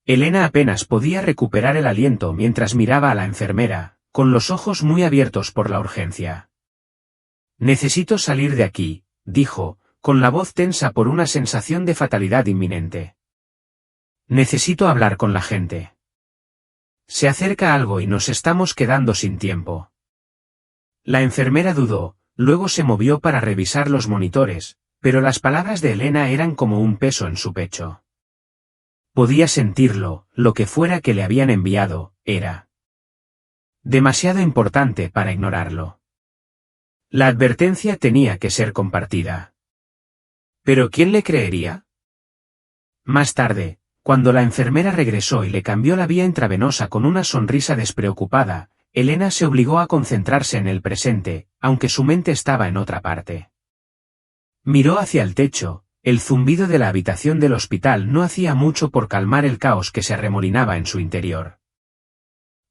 Elena apenas podía recuperar el aliento mientras miraba a la enfermera, con los ojos muy abiertos por la urgencia. «Necesito salir de aquí», dijo, con la voz tensa por una sensación de fatalidad inminente. «Necesito hablar con la gente. Se acerca algo y nos estamos quedando sin tiempo». La enfermera dudó, luego se movió para revisar los monitores, pero las palabras de Elena eran como un peso en su pecho. Podía sentirlo, lo que fuera que le habían enviado, era demasiado importante para ignorarlo. La advertencia tenía que ser compartida. ¿Pero quién le creería? Más tarde, cuando la enfermera regresó y le cambió la vía intravenosa con una sonrisa despreocupada, Elena se obligó a concentrarse en el presente, aunque su mente estaba en otra parte. Miró hacia el techo. El zumbido de la habitación del hospital no hacía mucho por calmar el caos que se arremolinaba en su interior.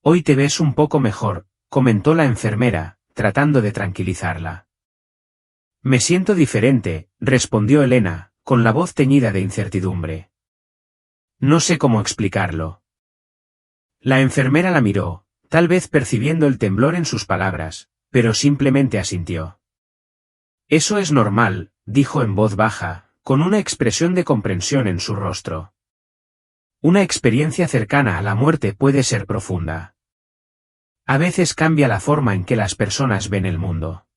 «Hoy te ves un poco mejor», comentó la enfermera, tratando de tranquilizarla. «Me siento diferente», respondió Elena, con la voz teñida de incertidumbre. «No sé cómo explicarlo». La enfermera la miró, tal vez percibiendo el temblor en sus palabras, pero simplemente asintió. «Eso es normal», dijo en voz baja, con una expresión de comprensión en su rostro. Una experiencia cercana a la muerte puede ser profunda. A veces cambia la forma en que las personas ven el mundo.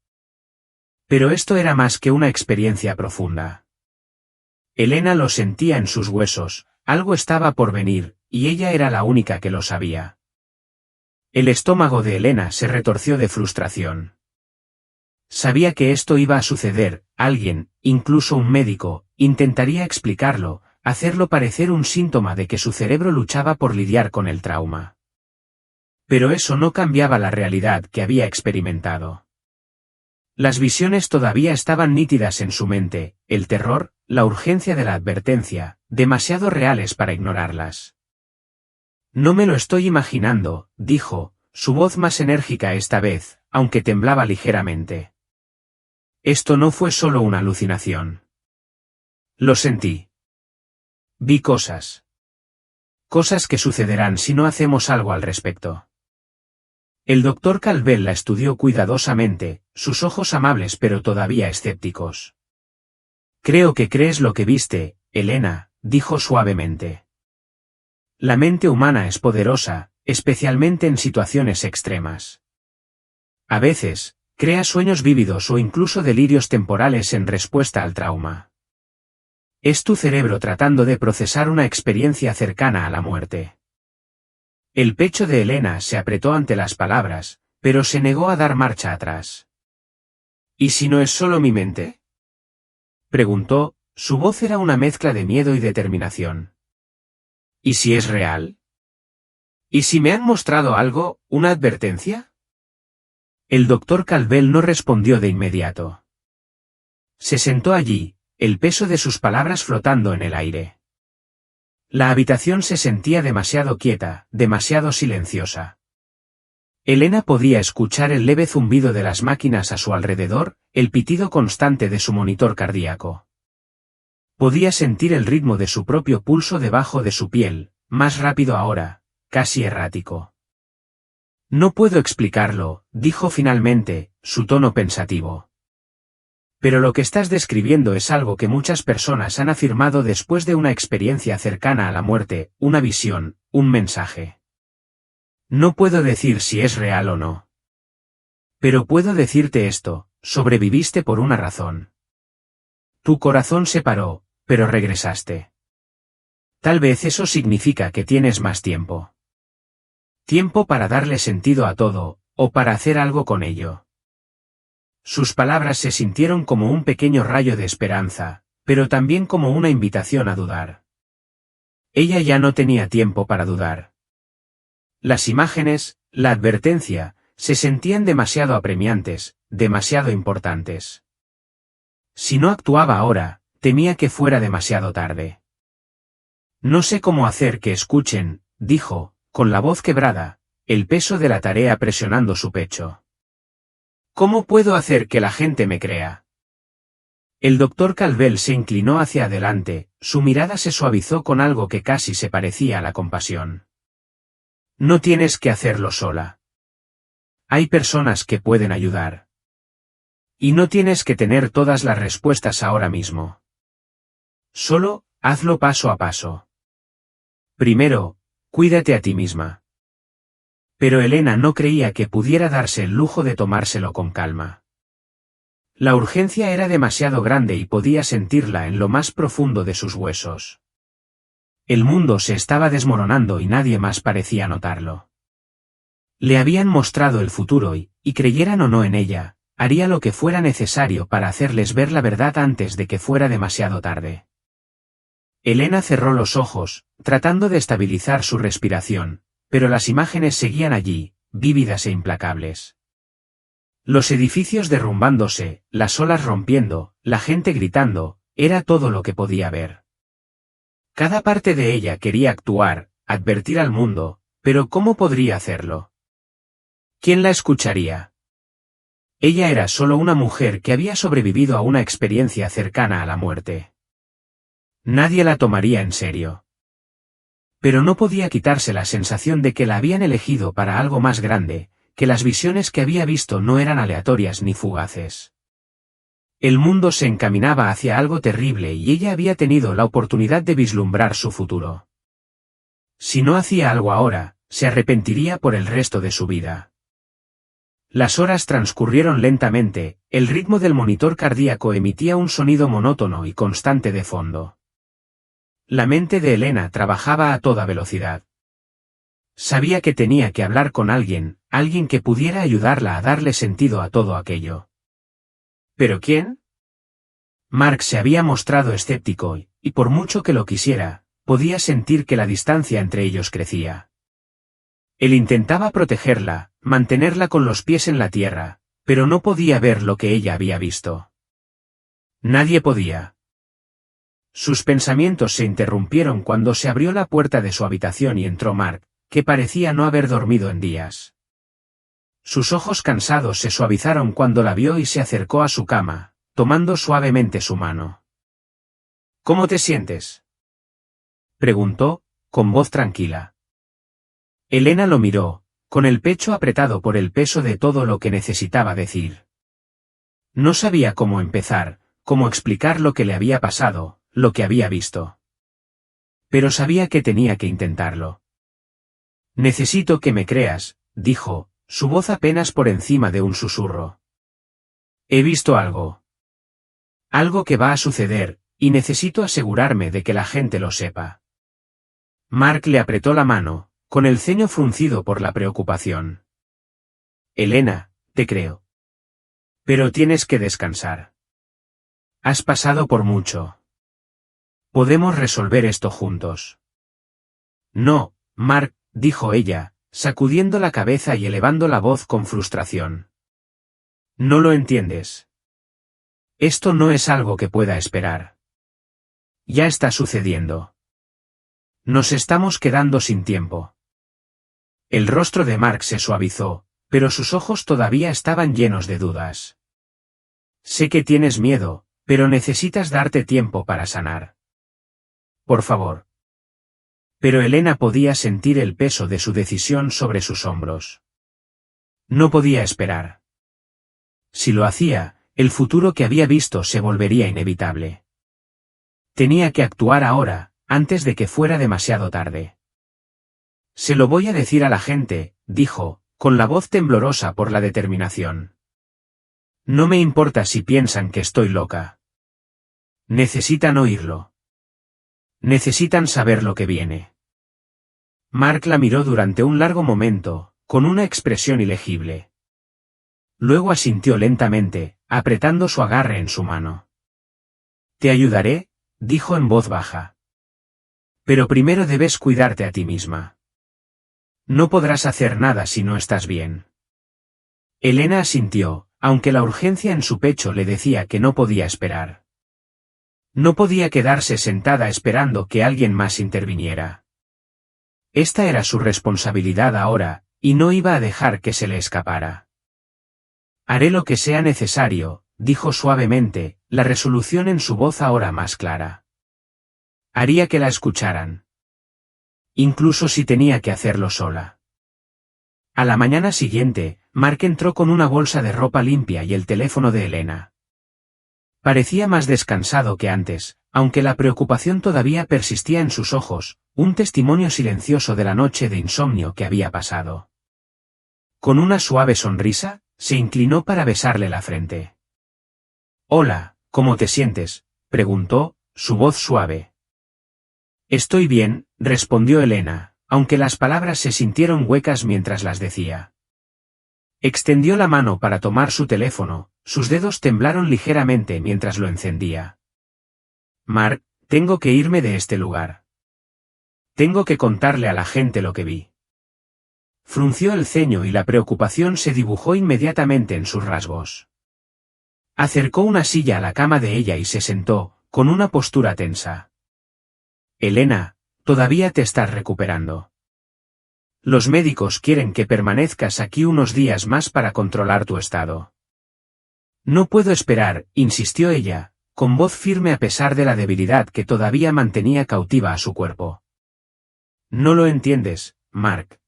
Pero esto era más que una experiencia profunda. Elena lo sentía en sus huesos, algo estaba por venir, y ella era la única que lo sabía. El estómago de Elena se retorció de frustración. Sabía que esto iba a suceder, alguien, incluso un médico, intentaría explicarlo, hacerlo parecer un síntoma de que su cerebro luchaba por lidiar con el trauma. Pero eso no cambiaba la realidad que había experimentado. Las visiones todavía estaban nítidas en su mente, el terror, la urgencia de la advertencia, demasiado reales para ignorarlas. «No me lo estoy imaginando», dijo, su voz más enérgica esta vez, aunque temblaba ligeramente. «Esto no fue solo una alucinación. Lo sentí. Vi cosas. Cosas que sucederán si no hacemos algo al respecto». El doctor Calvel la estudió cuidadosamente, sus ojos amables pero todavía escépticos. «Creo que crees lo que viste, Elena», dijo suavemente. «La mente humana es poderosa, especialmente en situaciones extremas. A veces, crea sueños vívidos o incluso delirios temporales en respuesta al trauma. Es tu cerebro tratando de procesar una experiencia cercana a la muerte». El pecho de Elena se apretó ante las palabras, pero se negó a dar marcha atrás. «¿Y si no es solo mi mente?», preguntó, su voz era una mezcla de miedo y determinación. «¿Y si es real? ¿Y si me han mostrado algo, una advertencia?». El doctor Calvel no respondió de inmediato. Se sentó allí, el peso de sus palabras flotando en el aire. La habitación se sentía demasiado quieta, demasiado silenciosa. Elena podía escuchar el leve zumbido de las máquinas a su alrededor, el pitido constante de su monitor cardíaco. Podía sentir el ritmo de su propio pulso debajo de su piel, más rápido ahora, casi errático. No puedo explicarlo, dijo finalmente, su tono pensativo. Pero lo que estás describiendo es algo que muchas personas han afirmado después de una experiencia cercana a la muerte, una visión, un mensaje. No puedo decir si es real o no. Pero puedo decirte esto, sobreviviste por una razón. Tu corazón se paró, pero regresaste. Tal vez eso significa que tienes más tiempo. Tiempo para darle sentido a todo, o para hacer algo con ello. Sus palabras se sintieron como un pequeño rayo de esperanza, pero también como una invitación a dudar. Ella ya no tenía tiempo para dudar. Las imágenes, la advertencia, se sentían demasiado apremiantes, demasiado importantes. Si no actuaba ahora, temía que fuera demasiado tarde. No sé cómo hacer que escuchen, dijo, con la voz quebrada, el peso de la tarea presionando su pecho. ¿Cómo puedo hacer que la gente me crea? El doctor Calvel se inclinó hacia adelante, su mirada se suavizó con algo que casi se parecía a la compasión. No tienes que hacerlo sola. Hay personas que pueden ayudar. Y no tienes que tener todas las respuestas ahora mismo. Solo, hazlo paso a paso. Primero, cuídate a ti misma. Pero Elena no creía que pudiera darse el lujo de tomárselo con calma. La urgencia era demasiado grande y podía sentirla en lo más profundo de sus huesos. El mundo se estaba desmoronando y nadie más parecía notarlo. Le habían mostrado el futuro y creyeran o no en ella, haría lo que fuera necesario para hacerles ver la verdad antes de que fuera demasiado tarde. Elena cerró los ojos, tratando de estabilizar su respiración, pero las imágenes seguían allí, vívidas e implacables. Los edificios derrumbándose, las olas rompiendo, la gente gritando, era todo lo que podía ver. Cada parte de ella quería actuar, advertir al mundo, pero ¿cómo podría hacerlo? ¿Quién la escucharía? Ella era solo una mujer que había sobrevivido a una experiencia cercana a la muerte. Nadie la tomaría en serio. Pero no podía quitarse la sensación de que la habían elegido para algo más grande, que las visiones que había visto no eran aleatorias ni fugaces. El mundo se encaminaba hacia algo terrible y ella había tenido la oportunidad de vislumbrar su futuro. Si no hacía algo ahora, se arrepentiría por el resto de su vida. Las horas transcurrieron lentamente, el ritmo del monitor cardíaco emitía un sonido monótono y constante de fondo. La mente de Elena trabajaba a toda velocidad. Sabía que tenía que hablar con alguien que pudiera ayudarla a darle sentido a todo aquello. ¿Pero quién? Mark se había mostrado escéptico y por mucho que lo quisiera, podía sentir que la distancia entre ellos crecía. Él intentaba protegerla, mantenerla con los pies en la tierra, pero no podía ver lo que ella había visto. Nadie podía. Sus pensamientos se interrumpieron cuando se abrió la puerta de su habitación y entró Mark, que parecía no haber dormido en días. Sus ojos cansados se suavizaron cuando la vio y se acercó a su cama, tomando suavemente su mano. ¿Cómo te sientes?, preguntó, con voz tranquila. Elena lo miró, con el pecho apretado por el peso de todo lo que necesitaba decir. No sabía cómo empezar, cómo explicar lo que le había pasado, lo que había visto. Pero sabía que tenía que intentarlo. Necesito que me creas, dijo, su voz apenas por encima de un susurro. He visto algo. Algo que va a suceder, y necesito asegurarme de que la gente lo sepa. Mark le apretó la mano, con el ceño fruncido por la preocupación. Elena, te creo. Pero tienes que descansar. Has pasado por mucho. Podemos resolver esto juntos. No, Mark, dijo ella, sacudiendo la cabeza y elevando la voz con frustración. No lo entiendes. Esto no es algo que pueda esperar. Ya está sucediendo. Nos estamos quedando sin tiempo. El rostro de Mark se suavizó, pero sus ojos todavía estaban llenos de dudas. Sé que tienes miedo, pero necesitas darte tiempo para sanar. Por favor. Pero Elena podía sentir el peso de su decisión sobre sus hombros. No podía esperar. Si lo hacía, el futuro que había visto se volvería inevitable. Tenía que actuar ahora, antes de que fuera demasiado tarde. Se lo voy a decir a la gente, dijo, con la voz temblorosa por la determinación. No me importa si piensan que estoy loca. Necesitan oírlo. Necesitan saber lo que viene. Mark la miró durante un largo momento, con una expresión ilegible. Luego asintió lentamente, apretando su agarre en su mano. Te ayudaré, dijo en voz baja. Pero primero debes cuidarte a ti misma. No podrás hacer nada si no estás bien. Elena asintió, aunque la urgencia en su pecho le decía que no podía esperar. No podía quedarse sentada esperando que alguien más interviniera. Esta era su responsabilidad ahora, y no iba a dejar que se le escapara. Haré lo que sea necesario, dijo suavemente, la resolución en su voz ahora más clara. Haría que la escucharan. Incluso si tenía que hacerlo sola. A la mañana siguiente, Mark entró con una bolsa de ropa limpia y el teléfono de Elena. Parecía más descansado que antes, aunque la preocupación todavía persistía en sus ojos, un testimonio silencioso de la noche de insomnio que había pasado. Con una suave sonrisa, se inclinó para besarle la frente. Hola, ¿cómo te sientes?, preguntó, su voz suave. Estoy bien, respondió Elena, aunque las palabras se sintieron huecas mientras las decía. Extendió la mano para tomar su teléfono, sus dedos temblaron ligeramente mientras lo encendía. Mark, tengo que irme de este lugar. Tengo que contarle a la gente lo que vi. Frunció el ceño y la preocupación se dibujó inmediatamente en sus rasgos. Acercó una silla a la cama de ella y se sentó, con una postura tensa. Elena, todavía te estás recuperando. Los médicos quieren que permanezcas aquí unos días más para controlar tu estado. No puedo esperar, insistió ella, con voz firme a pesar de la debilidad que todavía mantenía cautiva a su cuerpo. No lo entiendes, Mark.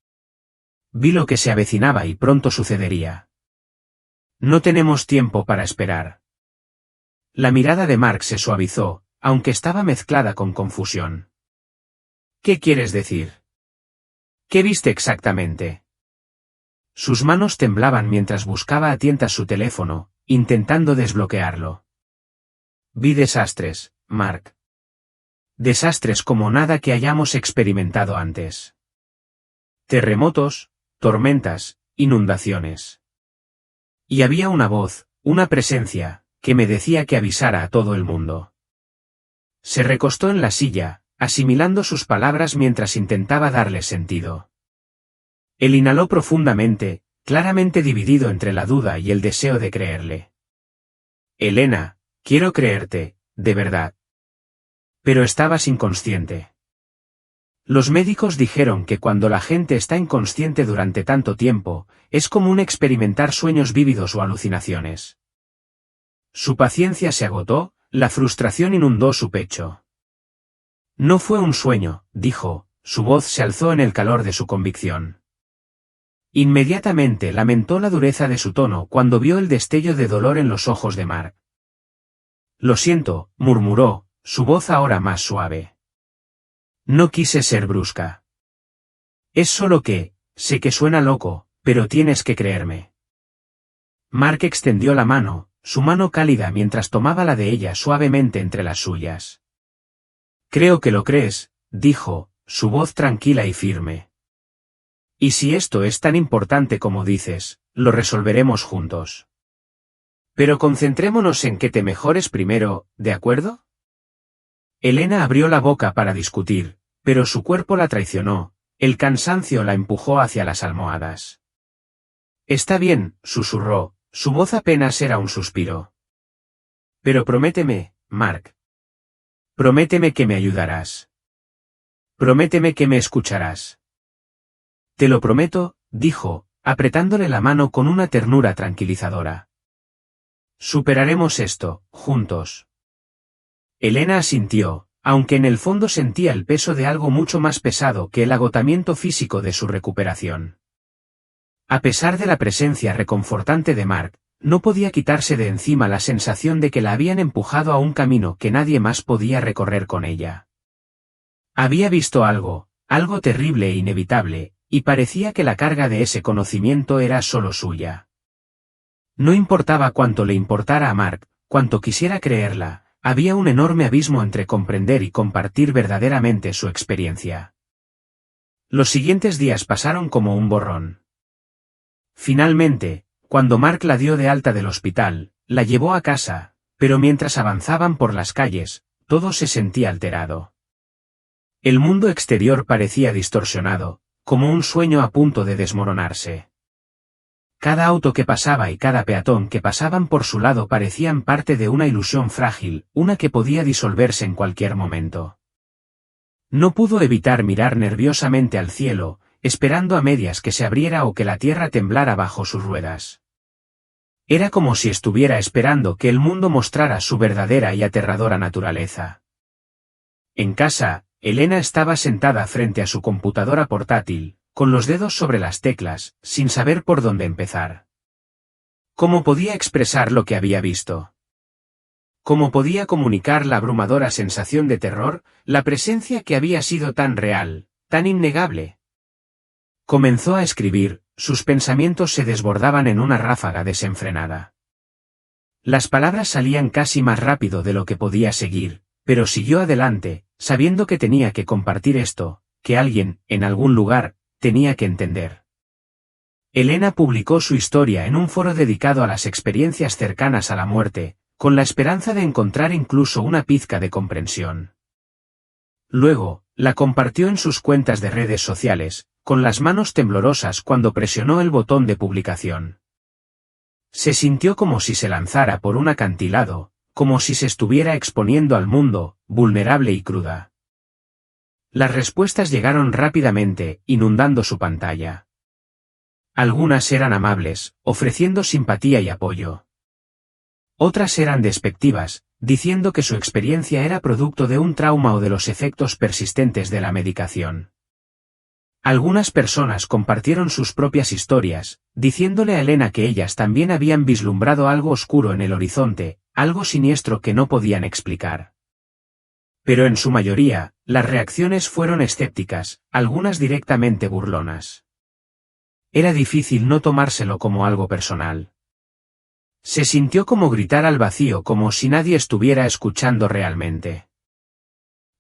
Vi lo que se avecinaba y pronto sucedería. No tenemos tiempo para esperar. La mirada de Mark se suavizó, aunque estaba mezclada con confusión. ¿Qué quieres decir? ¿Qué viste exactamente? Sus manos temblaban mientras buscaba a tientas su teléfono, intentando desbloquearlo. Vi desastres, Mark. Desastres como nada que hayamos experimentado antes. Terremotos, tormentas, inundaciones. Y había una voz, una presencia, que me decía que avisara a todo el mundo. Se recostó en la silla, asimilando sus palabras mientras intentaba darle sentido. Él inhaló profundamente, claramente dividido entre la duda y el deseo de creerle. Elena, quiero creerte, de verdad. Pero estabas inconsciente. Los médicos dijeron que cuando la gente está inconsciente durante tanto tiempo, es común experimentar sueños vívidos o alucinaciones. Su paciencia se agotó, la frustración inundó su pecho. No fue un sueño, dijo, su voz se alzó en el calor de su convicción. Inmediatamente lamentó la dureza de su tono cuando vio el destello de dolor en los ojos de Mark. Lo siento, murmuró, su voz ahora más suave. No quise ser brusca. Es solo que, sé que suena loco, pero tienes que creerme. Mark extendió la mano, su mano cálida mientras tomaba la de ella suavemente entre las suyas. Creo que lo crees, dijo, su voz tranquila y firme. Y si esto es tan importante como dices, lo resolveremos juntos. Pero concentrémonos en que te mejores primero, ¿de acuerdo? Elena abrió la boca para discutir, pero su cuerpo la traicionó, el cansancio la empujó hacia las almohadas. Está bien, susurró, su voz apenas era un suspiro. Pero prométeme, Mark. Prométeme que me ayudarás. Prométeme que me escucharás. Te lo prometo, dijo, apretándole la mano con una ternura tranquilizadora. Superaremos esto, juntos. Elena asintió, aunque en el fondo sentía el peso de algo mucho más pesado que el agotamiento físico de su recuperación. A pesar de la presencia reconfortante de Mark, no podía quitarse de encima la sensación de que la habían empujado a un camino que nadie más podía recorrer con ella. Había visto algo terrible e inevitable, y parecía que la carga de ese conocimiento era solo suya. No importaba cuánto le importara a Mark, cuánto quisiera creerla, había un enorme abismo entre comprender y compartir verdaderamente su experiencia. Los siguientes días pasaron como un borrón. Finalmente, cuando Mark la dio de alta del hospital, la llevó a casa, pero mientras avanzaban por las calles, todo se sentía alterado. El mundo exterior parecía distorsionado, como un sueño a punto de desmoronarse. Cada auto que pasaba y cada peatón que pasaban por su lado parecían parte de una ilusión frágil, una que podía disolverse en cualquier momento. No pudo evitar mirar nerviosamente al cielo, esperando a medias que se abriera o que la tierra temblara bajo sus ruedas. Era como si estuviera esperando que el mundo mostrara su verdadera y aterradora naturaleza. En casa, Elena estaba sentada frente a su computadora portátil, con los dedos sobre las teclas, sin saber por dónde empezar. ¿Cómo podía expresar lo que había visto? ¿Cómo podía comunicar la abrumadora sensación de terror, la presencia que había sido tan real, tan innegable? Comenzó a escribir, sus pensamientos se desbordaban en una ráfaga desenfrenada. Las palabras salían casi más rápido de lo que podía seguir, pero siguió adelante, sabiendo que tenía que compartir esto, que alguien, en algún lugar, tenía que entender. Elena publicó su historia en un foro dedicado a las experiencias cercanas a la muerte, con la esperanza de encontrar incluso una pizca de comprensión. Luego, la compartió en sus cuentas de redes sociales, con las manos temblorosas cuando presionó el botón de publicación. Se sintió como si se lanzara por un acantilado, como si se estuviera exponiendo al mundo, vulnerable y cruda. Las respuestas llegaron rápidamente, inundando su pantalla. Algunas eran amables, ofreciendo simpatía y apoyo. Otras eran despectivas, diciendo que su experiencia era producto de un trauma o de los efectos persistentes de la medicación. Algunas personas compartieron sus propias historias, diciéndole a Elena que ellas también habían vislumbrado algo oscuro en el horizonte, algo siniestro que no podían explicar. Pero en su mayoría, las reacciones fueron escépticas, algunas directamente burlonas. Era difícil no tomárselo como algo personal. Se sintió como gritar al vacío, como si nadie estuviera escuchando realmente.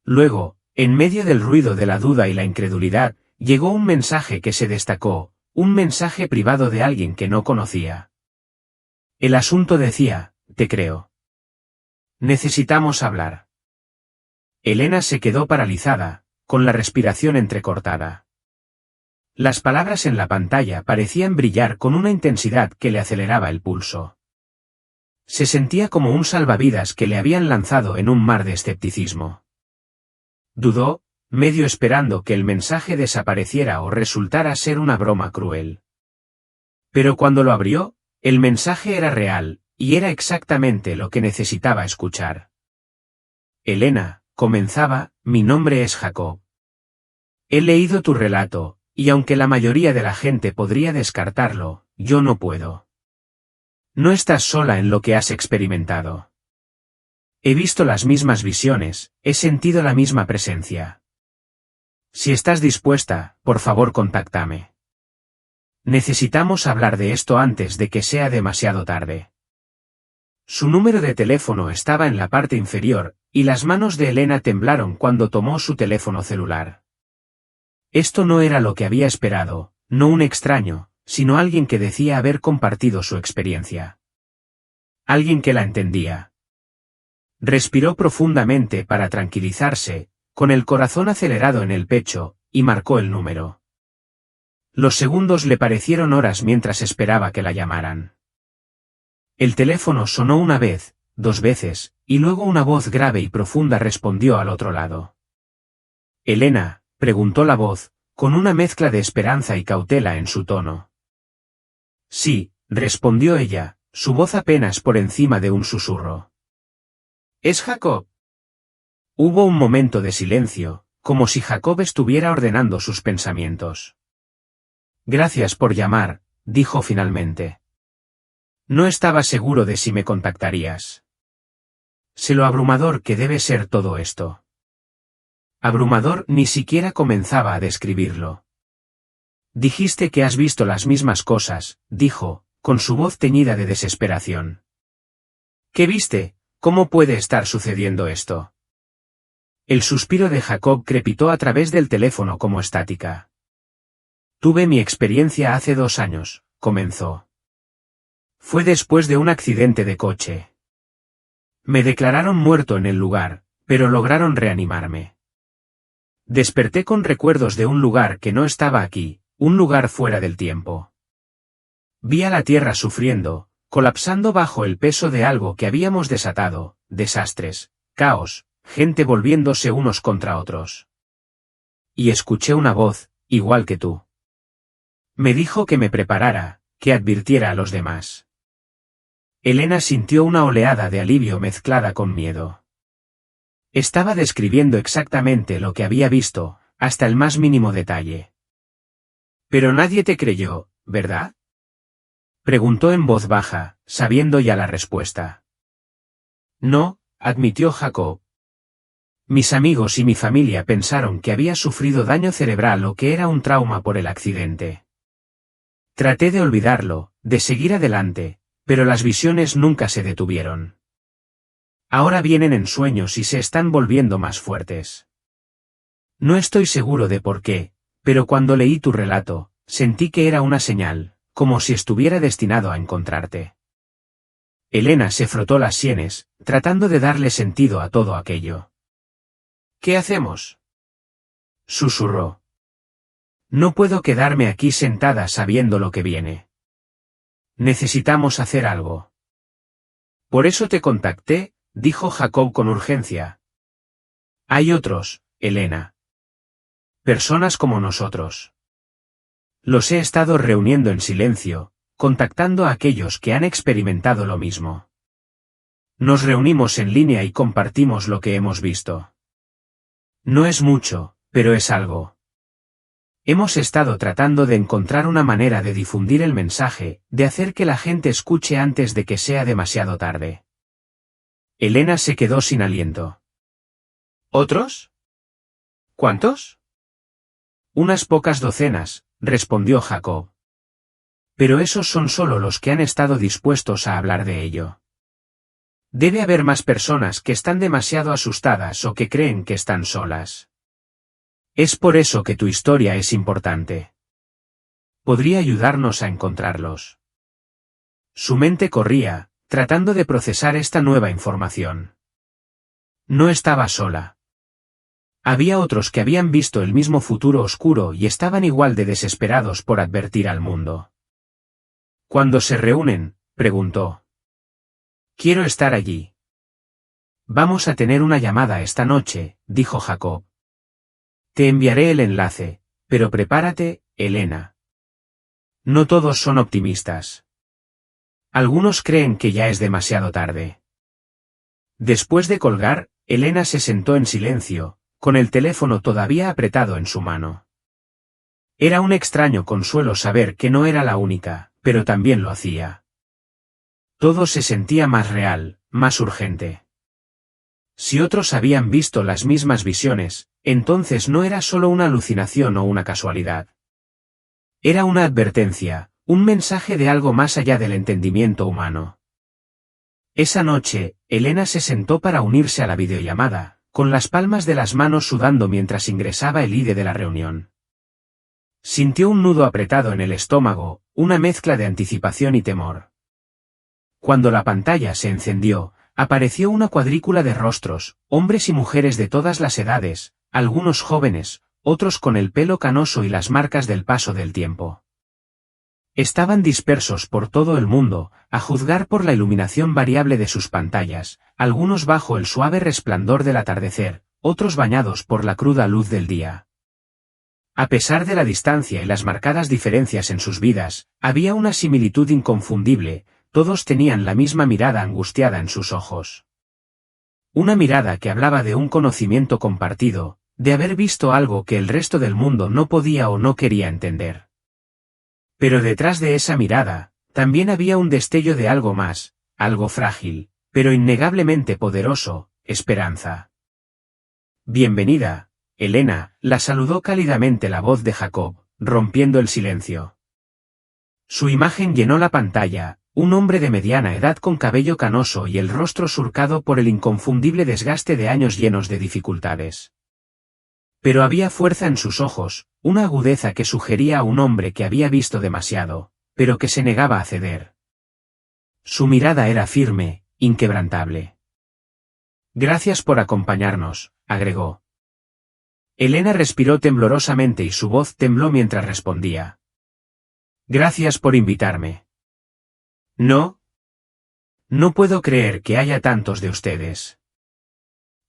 Luego, en medio del ruido de la duda y la incredulidad, llegó un mensaje que se destacó, un mensaje privado de alguien que no conocía. El asunto decía: te creo. Necesitamos hablar. Elena se quedó paralizada, con la respiración entrecortada. Las palabras en la pantalla parecían brillar con una intensidad que le aceleraba el pulso. Se sentía como un salvavidas que le habían lanzado en un mar de escepticismo. Dudó, medio esperando que el mensaje desapareciera o resultara ser una broma cruel. Pero cuando lo abrió, el mensaje era real, y era exactamente lo que necesitaba escuchar. Elena, comenzaba, mi nombre es Jacob. He leído tu relato, y aunque la mayoría de la gente podría descartarlo, yo no puedo. No estás sola en lo que has experimentado. He visto las mismas visiones, he sentido la misma presencia. Si estás dispuesta, por favor contáctame. Necesitamos hablar de esto antes de que sea demasiado tarde. Su número de teléfono estaba en la parte inferior, y las manos de Elena temblaron cuando tomó su teléfono celular. Esto no era lo que había esperado, no un extraño, sino alguien que decía haber compartido su experiencia. Alguien que la entendía. Respiró profundamente para tranquilizarse, con el corazón acelerado en el pecho, y marcó el número. Los segundos le parecieron horas mientras esperaba que la llamaran. El teléfono sonó una vez, 2 veces, y luego una voz grave y profunda respondió al otro lado. «Elena», preguntó la voz, con una mezcla de esperanza y cautela en su tono. «Sí», respondió ella, su voz apenas por encima de un susurro. «¿Es Jacob?» Hubo un momento de silencio, como si Jacob estuviera ordenando sus pensamientos. «Gracias por llamar», dijo finalmente. No estaba seguro de si me contactarías. Sé lo abrumador que debe ser todo esto. Abrumador ni siquiera comenzaba a describirlo. Dijiste que has visto las mismas cosas, dijo, con su voz teñida de desesperación. ¿Qué viste? ¿Cómo puede estar sucediendo esto? El suspiro de Jacob crepitó a través del teléfono como estática. Tuve mi experiencia hace 2 años, comenzó. Fue después de un accidente de coche. Me declararon muerto en el lugar, pero lograron reanimarme. Desperté con recuerdos de un lugar que no estaba aquí, un lugar fuera del tiempo. Vi a la Tierra sufriendo, colapsando bajo el peso de algo que habíamos desatado, desastres, caos, gente volviéndose unos contra otros. Y escuché una voz, igual que tú. Me dijo que me preparara, que advirtiera a los demás. Elena sintió una oleada de alivio mezclada con miedo. Estaba describiendo exactamente lo que había visto, hasta el más mínimo detalle. Pero nadie te creyó, ¿verdad? Preguntó en voz baja, sabiendo ya la respuesta. No, admitió Jacob. Mis amigos y mi familia pensaron que había sufrido daño cerebral o que era un trauma por el accidente. Traté de olvidarlo, de seguir adelante, pero las visiones nunca se detuvieron. Ahora vienen en sueños y se están volviendo más fuertes. No estoy seguro de por qué, pero cuando leí tu relato, sentí que era una señal, como si estuviera destinado a encontrarte. Elena se frotó las sienes, tratando de darle sentido a todo aquello. ¿Qué hacemos?, susurró. No puedo quedarme aquí sentada sabiendo lo que viene. Necesitamos hacer algo. Por eso te contacté, dijo Jacob con urgencia. Hay otros, Elena. Personas como nosotros. Los he estado reuniendo en silencio, contactando a aquellos que han experimentado lo mismo. Nos reunimos en línea y compartimos lo que hemos visto. No es mucho, pero es algo. Hemos estado tratando de encontrar una manera de difundir el mensaje, de hacer que la gente escuche antes de que sea demasiado tarde. Elena se quedó sin aliento. ¿Otros? ¿Cuántos? Unas pocas docenas, respondió Jacob. Pero esos son solo los que han estado dispuestos a hablar de ello. Debe haber más personas que están demasiado asustadas o que creen que están solas. Es por eso que tu historia es importante. Podría ayudarnos a encontrarlos. Su mente corría, tratando de procesar esta nueva información. No estaba sola. Había otros que habían visto el mismo futuro oscuro y estaban igual de desesperados por advertir al mundo. ¿Cuándo se reúnen?, preguntó. Quiero estar allí. Vamos a tener una llamada esta noche, dijo Jacob. Te enviaré el enlace, pero prepárate, Elena. No todos son optimistas. Algunos creen que ya es demasiado tarde. Después de colgar, Elena se sentó en silencio, con el teléfono todavía apretado en su mano. Era un extraño consuelo saber que no era la única, pero también lo hacía. Todo se sentía más real, más urgente. Si otros habían visto las mismas visiones, entonces no era solo una alucinación o una casualidad. Era una advertencia, un mensaje de algo más allá del entendimiento humano. Esa noche, Elena se sentó para unirse a la videollamada, con las palmas de las manos sudando mientras ingresaba el ID de la reunión. Sintió un nudo apretado en el estómago, una mezcla de anticipación y temor. Cuando la pantalla se encendió, apareció una cuadrícula de rostros, hombres y mujeres de todas las edades, algunos jóvenes, otros con el pelo canoso y las marcas del paso del tiempo. Estaban dispersos por todo el mundo, a juzgar por la iluminación variable de sus pantallas, algunos bajo el suave resplandor del atardecer, otros bañados por la cruda luz del día. A pesar de la distancia y las marcadas diferencias en sus vidas, había una similitud inconfundible. Todos tenían la misma mirada angustiada en sus ojos. Una mirada que hablaba de un conocimiento compartido, de haber visto algo que el resto del mundo no podía o no quería entender. Pero detrás de esa mirada, también había un destello de algo más, algo frágil, pero innegablemente poderoso, esperanza. Bienvenida, Elena, la saludó cálidamente la voz de Jacob, rompiendo el silencio. Su imagen llenó la pantalla, un hombre de mediana edad con cabello canoso y el rostro surcado por el inconfundible desgaste de años llenos de dificultades. Pero había fuerza en sus ojos, una agudeza que sugería a un hombre que había visto demasiado, pero que se negaba a ceder. Su mirada era firme, inquebrantable. Gracias por acompañarnos, agregó. Elena respiró temblorosamente y su voz tembló mientras respondía. Gracias por invitarme. No. No puedo creer que haya tantos de ustedes.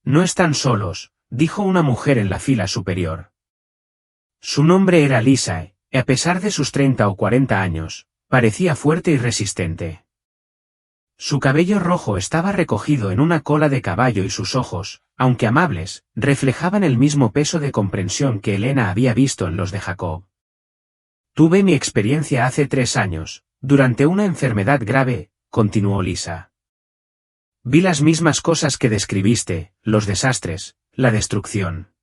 No están solos, dijo una mujer en la fila superior. Su nombre era Lisa, y a pesar de sus 30 o 40 años, parecía fuerte y resistente. Su cabello rojo estaba recogido en una cola de caballo y sus ojos, aunque amables, reflejaban el mismo peso de comprensión que Elena había visto en los de Jacob. Tuve mi experiencia hace 3 años, durante una enfermedad grave, continuó Lisa. Vi las mismas cosas que describiste, los desastres, la destrucción.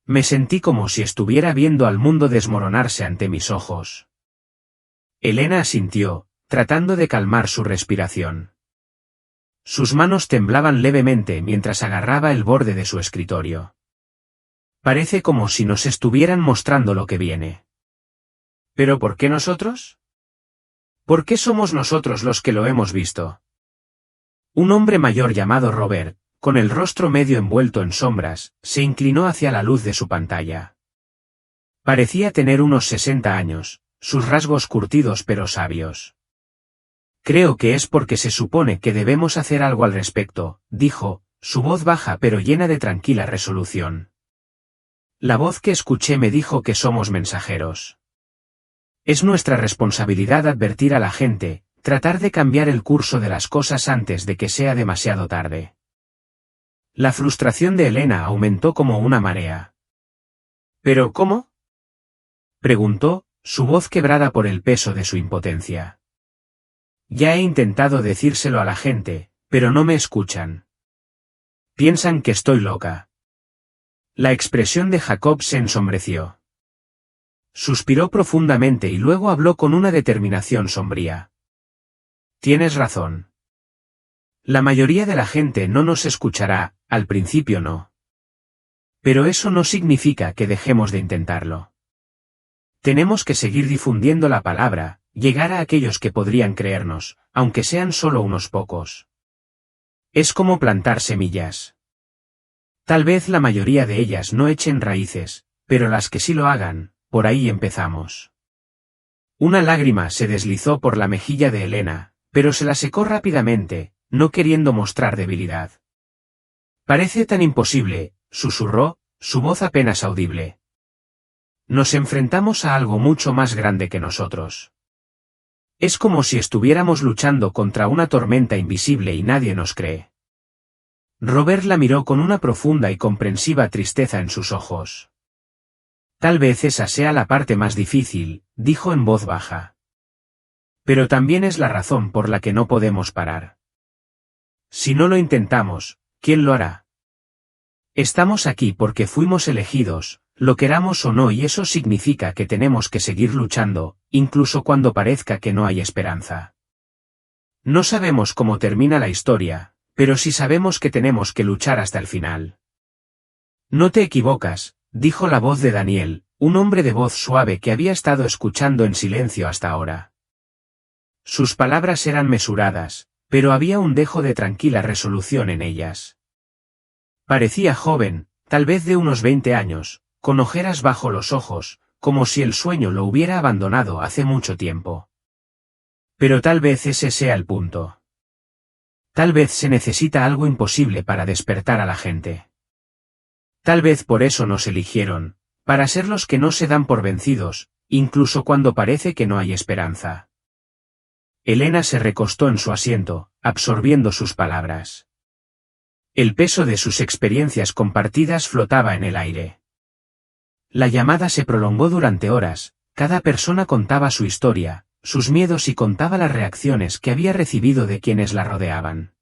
Me sentí como si estuviera viendo al mundo desmoronarse ante mis ojos. Elena asintió, tratando de calmar su respiración. Sus manos temblaban levemente mientras agarraba el borde de su escritorio. Parece como si nos estuvieran mostrando lo que viene. ¿Pero por qué nosotros? ¿Por qué somos nosotros los que lo hemos visto? Un hombre mayor llamado Robert, con el rostro medio envuelto en sombras, se inclinó hacia la luz de su pantalla. Parecía tener unos 60 años, sus rasgos curtidos pero sabios. Creo que es porque se supone que debemos hacer algo al respecto, dijo, su voz baja pero llena de tranquila resolución. La voz que escuché me dijo que somos mensajeros. Es nuestra responsabilidad advertir a la gente, tratar de cambiar el curso de las cosas antes de que sea demasiado tarde. La frustración de Elena aumentó como una marea. ¿Pero cómo? Preguntó, su voz quebrada por el peso de su impotencia. Ya he intentado decírselo a la gente, pero no me escuchan. Piensan que estoy loca. La expresión de Jacob se ensombreció. Suspiró profundamente y luego habló con una determinación sombría. Tienes razón. La mayoría de la gente no nos escuchará, al principio no. Pero eso no significa que dejemos de intentarlo. Tenemos que seguir difundiendo la palabra, llegar a aquellos que podrían creernos, aunque sean solo unos pocos. Es como plantar semillas. Tal vez la mayoría de ellas no echen raíces, pero las que sí lo hagan, por ahí empezamos. Una lágrima se deslizó por la mejilla de Elena, pero se la secó rápidamente, no queriendo mostrar debilidad. Parece tan imposible, susurró, su voz apenas audible. Nos enfrentamos a algo mucho más grande que nosotros. Es como si estuviéramos luchando contra una tormenta invisible y nadie nos cree. Robert la miró con una profunda y comprensiva tristeza en sus ojos. Tal vez esa sea la parte más difícil, dijo en voz baja. Pero también es la razón por la que no podemos parar. Si no lo intentamos, ¿quién lo hará? Estamos aquí porque fuimos elegidos, lo queramos o no, y eso significa que tenemos que seguir luchando, incluso cuando parezca que no hay esperanza. No sabemos cómo termina la historia, pero sí sabemos que tenemos que luchar hasta el final. No te equivocas, dijo la voz de Daniel, un hombre de voz suave que había estado escuchando en silencio hasta ahora. Sus palabras eran mesuradas, pero había un dejo de tranquila resolución en ellas. Parecía joven, tal vez de unos 20 años, con ojeras bajo los ojos, como si el sueño lo hubiera abandonado hace mucho tiempo. Pero tal vez ese sea el punto. Tal vez se necesita algo imposible para despertar a la gente. Tal vez por eso nos eligieron, para ser los que no se dan por vencidos, incluso cuando parece que no hay esperanza. Elena se recostó en su asiento, absorbiendo sus palabras. El peso de sus experiencias compartidas flotaba en el aire. La llamada se prolongó durante horas, Cada persona contaba su historia, sus miedos y contaba las reacciones que había recibido de quienes la rodeaban.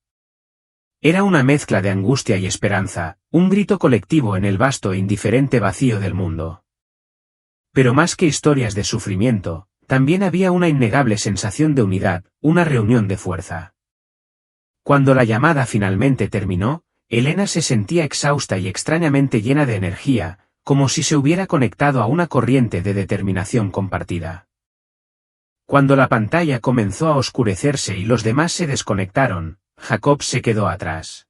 Era una mezcla de angustia y esperanza, un grito colectivo en el vasto e indiferente vacío del mundo. Pero más que historias de sufrimiento, también había una innegable sensación de unidad, una reunión de fuerza. Cuando la llamada finalmente terminó, Elena se sentía exhausta y extrañamente llena de energía, como si se hubiera conectado a una corriente de determinación compartida. Cuando la pantalla comenzó a oscurecerse y los demás se desconectaron, Jacob se quedó atrás.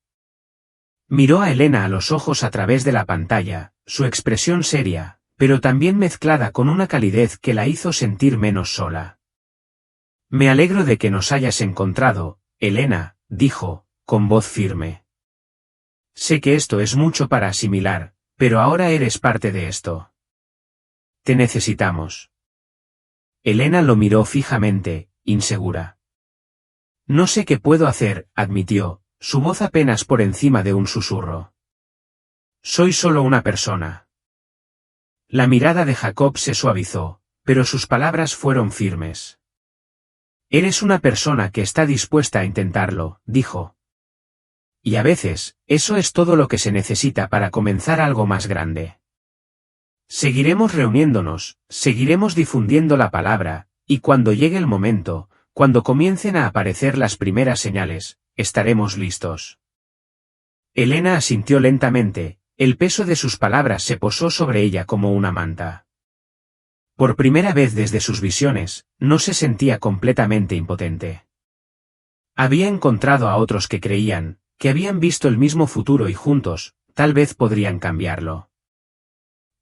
Miró a Elena a los ojos a través de la pantalla, su expresión seria, pero también mezclada con una calidez que la hizo sentir menos sola. «Me alegro de que nos hayas encontrado, Elena», dijo, con voz firme. «Sé que esto es mucho para asimilar, pero ahora eres parte de esto. Te necesitamos». Elena lo miró fijamente, insegura. «No sé qué puedo hacer», admitió, su voz apenas por encima de un susurro. «Soy solo una persona». La mirada de Jacob se suavizó, pero sus palabras fueron firmes. «Eres una persona que está dispuesta a intentarlo», dijo. «Y a veces, eso es todo lo que se necesita para comenzar algo más grande. Seguiremos reuniéndonos, seguiremos difundiendo la palabra, y cuando llegue el momento, cuando comiencen a aparecer las primeras señales, estaremos listos». Elena asintió lentamente, el peso de sus palabras se posó sobre ella como una manta. Por primera vez desde sus visiones, no se sentía completamente impotente. Había encontrado a otros que creían, que habían visto el mismo futuro y juntos, tal vez podrían cambiarlo.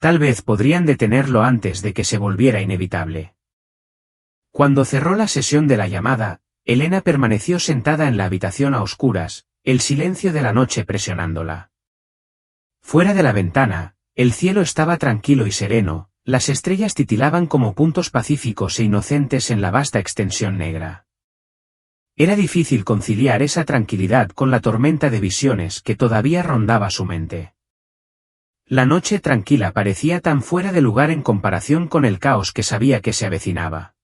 Tal vez podrían detenerlo antes de que se volviera inevitable. Cuando cerró la sesión de la llamada, Elena permaneció sentada en la habitación a oscuras, el silencio de la noche presionándola. Fuera de la ventana, el cielo estaba tranquilo y sereno, las estrellas titilaban como puntos pacíficos e inocentes en la vasta extensión negra. Era difícil conciliar esa tranquilidad con la tormenta de visiones que todavía rondaba su mente. La noche tranquila parecía tan fuera de lugar en comparación con el caos que sabía que se avecinaba.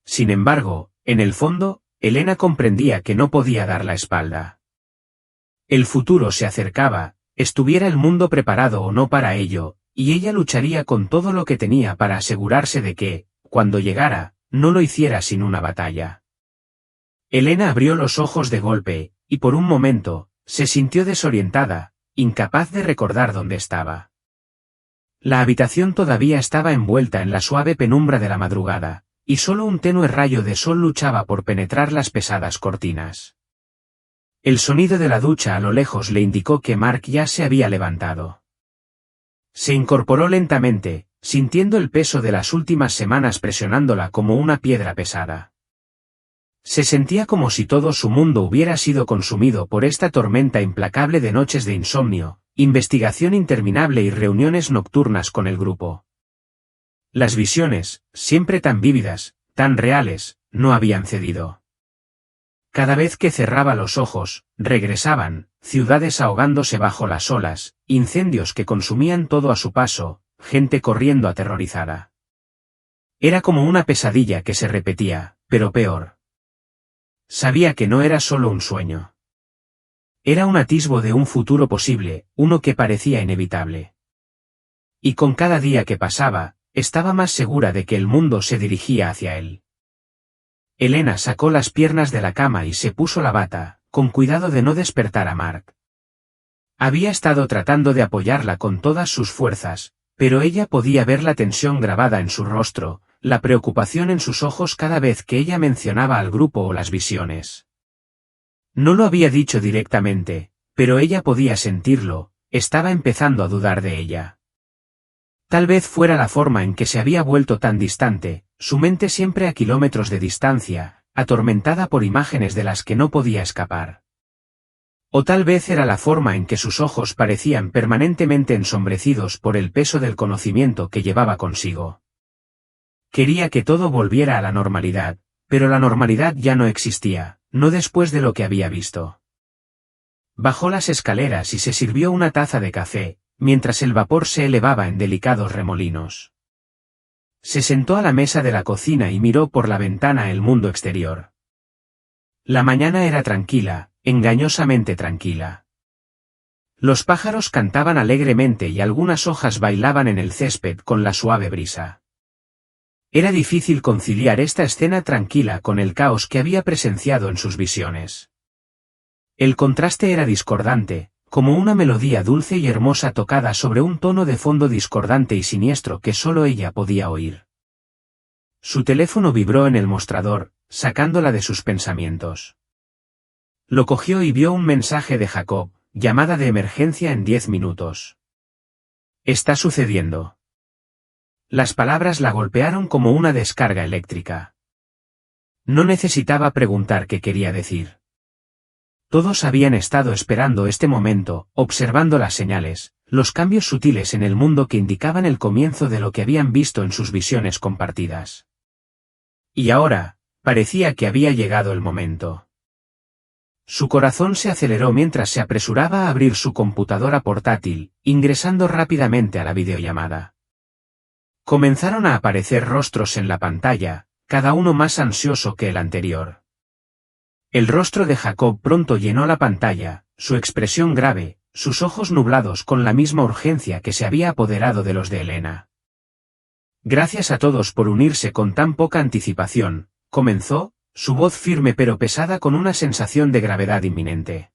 Sin embargo, en el fondo, Elena comprendía que no podía dar la espalda. El futuro se acercaba, estuviera el mundo preparado o no para ello, y ella lucharía con todo lo que tenía para asegurarse de que, cuando llegara, no lo hiciera sin una batalla. Elena abrió los ojos de golpe, y por un momento, se sintió desorientada, incapaz de recordar dónde estaba. La habitación todavía estaba envuelta en la suave penumbra de la madrugada, y solo un tenue rayo de sol luchaba por penetrar las pesadas cortinas. El sonido de la ducha a lo lejos le indicó que Mark ya se había levantado. Se incorporó lentamente, sintiendo el peso de las últimas semanas presionándola como una piedra pesada. Se sentía como si todo su mundo hubiera sido consumido por esta tormenta implacable de noches de insomnio, investigación interminable y reuniones nocturnas con el grupo. Las visiones, siempre tan vívidas, tan reales, no habían cedido. Cada vez que cerraba los ojos, regresaban, ciudades ahogándose bajo las olas, incendios que consumían todo a su paso, gente corriendo aterrorizada. Era como una pesadilla que se repetía, pero peor. Sabía que no era solo un sueño. Era un atisbo de un futuro posible, uno que parecía inevitable. Y con cada día que pasaba, estaba más segura de que el mundo se dirigía hacia él. Elena sacó las piernas de la cama y se puso la bata, con cuidado de no despertar a Mark. Había estado tratando de apoyarla con todas sus fuerzas, pero ella podía ver la tensión grabada en su rostro, la preocupación en sus ojos cada vez que ella mencionaba al grupo o las visiones. No lo había dicho directamente, pero ella podía sentirlo, estaba empezando a dudar de ella. Tal vez fuera la forma en que se había vuelto tan distante, su mente siempre a kilómetros de distancia, atormentada por imágenes de las que no podía escapar. O tal vez era la forma en que sus ojos parecían permanentemente ensombrecidos por el peso del conocimiento que llevaba consigo. Quería que todo volviera a la normalidad, pero la normalidad ya no existía, no después de lo que había visto. Bajó las escaleras y se sirvió una taza de café, mientras el vapor se elevaba en delicados remolinos. Se sentó a la mesa de la cocina y miró por la ventana el mundo exterior. La mañana era tranquila, engañosamente tranquila. Los pájaros cantaban alegremente y algunas hojas bailaban en el césped con la suave brisa. Era difícil conciliar esta escena tranquila con el caos que había presenciado en sus visiones. El contraste era discordante, como una melodía dulce y hermosa tocada sobre un tono de fondo discordante y siniestro que solo ella podía oír. Su teléfono vibró en el mostrador, sacándola de sus pensamientos. Lo cogió y vio un mensaje de Jacob: llamada de emergencia en 10 minutos. Está sucediendo. Las palabras la golpearon como una descarga eléctrica. No necesitaba preguntar qué quería decir. Todos habían estado esperando este momento, observando las señales, los cambios sutiles en el mundo que indicaban el comienzo de lo que habían visto en sus visiones compartidas. Y ahora, parecía que había llegado el momento. Su corazón se aceleró mientras se apresuraba a abrir su computadora portátil, ingresando rápidamente a la videollamada. Comenzaron a aparecer rostros en la pantalla, cada uno más ansioso que el anterior. El rostro de Jacob pronto llenó la pantalla, su expresión grave, sus ojos nublados con la misma urgencia que se había apoderado de los de Elena. Gracias a todos por unirse con tan poca anticipación, comenzó, su voz firme pero pesada con una sensación de gravedad inminente.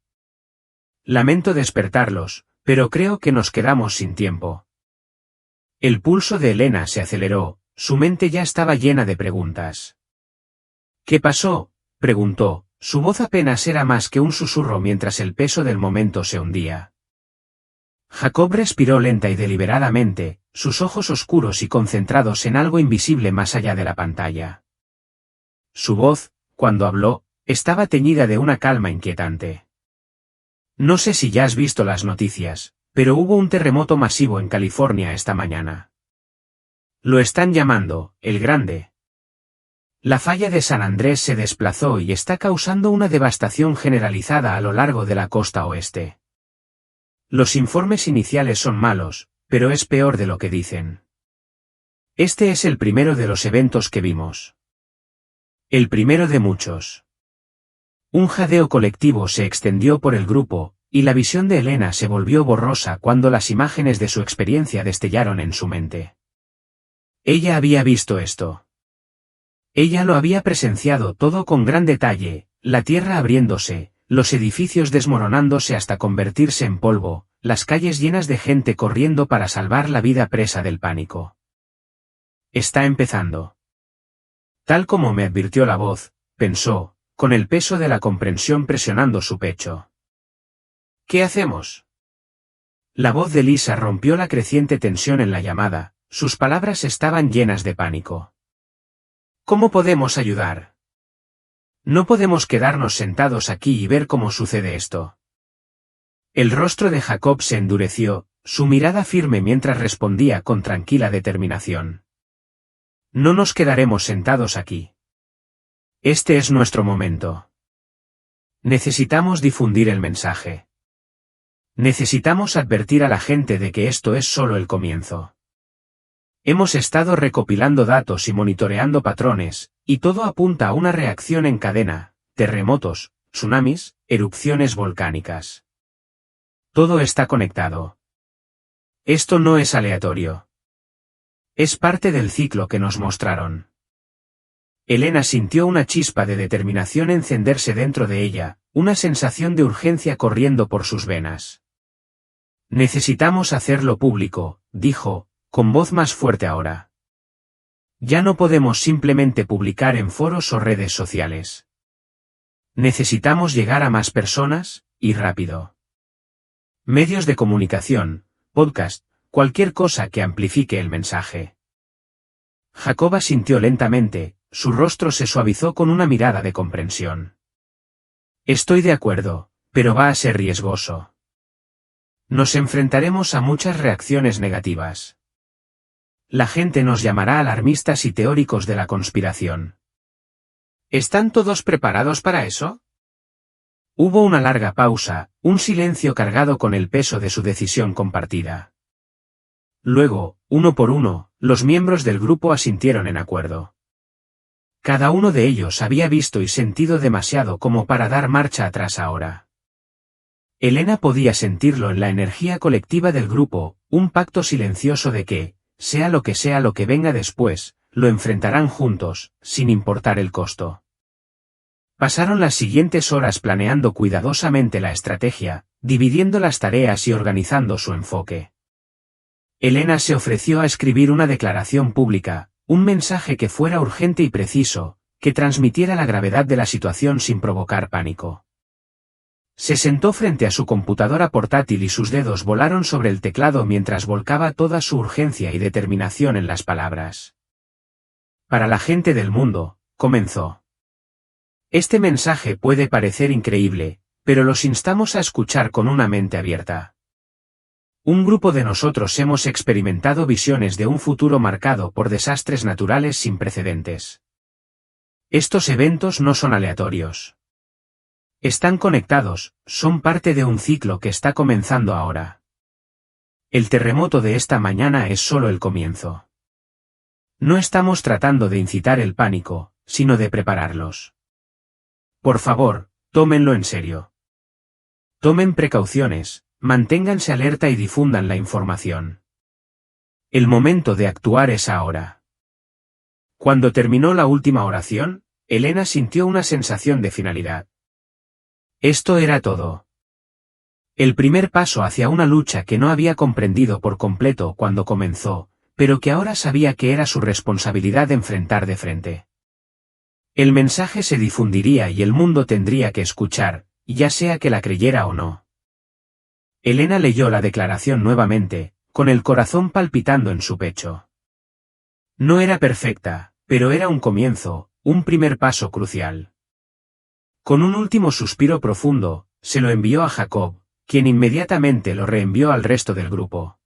Lamento despertarlos, pero creo que nos quedamos sin tiempo. El pulso de Elena se aceleró, su mente ya estaba llena de preguntas. ¿Qué pasó?, preguntó. Su voz apenas era más que un susurro mientras el peso del momento se hundía. Jacob respiró lenta y deliberadamente, sus ojos oscuros y concentrados en algo invisible más allá de la pantalla. Su voz, cuando habló, estaba teñida de una calma inquietante. No sé si ya has visto las noticias, pero hubo un terremoto masivo en California esta mañana. Lo están llamando el Grande. La falla de San Andrés se desplazó y está causando una devastación generalizada a lo largo de la costa oeste. Los informes iniciales son malos, pero es peor de lo que dicen. Este es el primero de los eventos que vimos. El primero de muchos. Un jadeo colectivo se extendió por el grupo, y la visión de Elena se volvió borrosa cuando las imágenes de su experiencia destellaron en su mente. Ella había visto esto. Ella lo había presenciado todo con gran detalle, la tierra abriéndose, los edificios desmoronándose hasta convertirse en polvo, las calles llenas de gente corriendo para salvar la vida presa del pánico. Está empezando. Tal como me advirtió la voz, pensó, con el peso de la comprensión presionando su pecho. ¿Qué hacemos? La voz de Lisa rompió la creciente tensión en la llamada, sus palabras estaban llenas de pánico. ¿Cómo podemos ayudar? No podemos quedarnos sentados aquí y ver cómo sucede esto. El rostro de Jacob se endureció, su mirada firme mientras respondía con tranquila determinación. No nos quedaremos sentados aquí. Este es nuestro momento. Necesitamos difundir el mensaje. Necesitamos advertir a la gente de que esto es solo el comienzo. Hemos estado recopilando datos y monitoreando patrones, y todo apunta a una reacción en cadena, terremotos, tsunamis, erupciones volcánicas. Todo está conectado. Esto no es aleatorio. Es parte del ciclo que nos mostraron. Elena sintió una chispa de determinación encenderse dentro de ella, una sensación de urgencia corriendo por sus venas. Necesitamos hacerlo público, dijo, con voz más fuerte ahora. Ya no podemos simplemente publicar en foros o redes sociales. Necesitamos llegar a más personas, y rápido. Medios de comunicación, podcast, cualquier cosa que amplifique el mensaje. Jacob asintió lentamente, su rostro se suavizó con una mirada de comprensión. Estoy de acuerdo, pero va a ser riesgoso. Nos enfrentaremos a muchas reacciones negativas. La gente nos llamará alarmistas y teóricos de la conspiración. ¿Están todos preparados para eso? Hubo una larga pausa, un silencio cargado con el peso de su decisión compartida. Luego, uno por uno, Los miembros del grupo asintieron en acuerdo. Cada uno de ellos había visto y sentido demasiado como para dar marcha atrás ahora. Elena podía sentirlo en la energía colectiva del grupo, un pacto silencioso de que, sea lo que venga después, lo enfrentarán juntos, sin importar el costo. Pasaron las siguientes horas planeando cuidadosamente la estrategia, dividiendo las tareas y organizando su enfoque. Elena se ofreció a escribir una declaración pública, un mensaje que fuera urgente y preciso, que transmitiera la gravedad de la situación sin provocar pánico. Se sentó frente a su computadora portátil y sus dedos volaron sobre el teclado mientras volcaba toda su urgencia y determinación en las palabras. Para la gente del mundo, comenzó. Este mensaje puede parecer increíble, pero los instamos a escuchar con una mente abierta. Un grupo de nosotros hemos experimentado visiones de un futuro marcado por desastres naturales sin precedentes. Estos eventos no son aleatorios. Están conectados, son parte de un ciclo que está comenzando ahora. El terremoto de esta mañana es solo el comienzo. No estamos tratando de incitar el pánico, sino de prepararlos. Por favor, tómenlo en serio. Tomen precauciones, manténganse alerta y difundan la información. El momento de actuar es ahora. Cuando terminó la última oración, Elena sintió una sensación de finalidad. Esto era todo. El primer paso hacia una lucha que no había comprendido por completo cuando comenzó, pero que ahora sabía que era su responsabilidad enfrentar de frente. El mensaje se difundiría y el mundo tendría que escuchar, ya sea que la creyera o no. Elena leyó la declaración nuevamente, con el corazón palpitando en su pecho. No era perfecta, pero era un comienzo, un primer paso crucial. Con un último suspiro profundo, se lo envió a Jacob, quien inmediatamente lo reenvió al resto del grupo.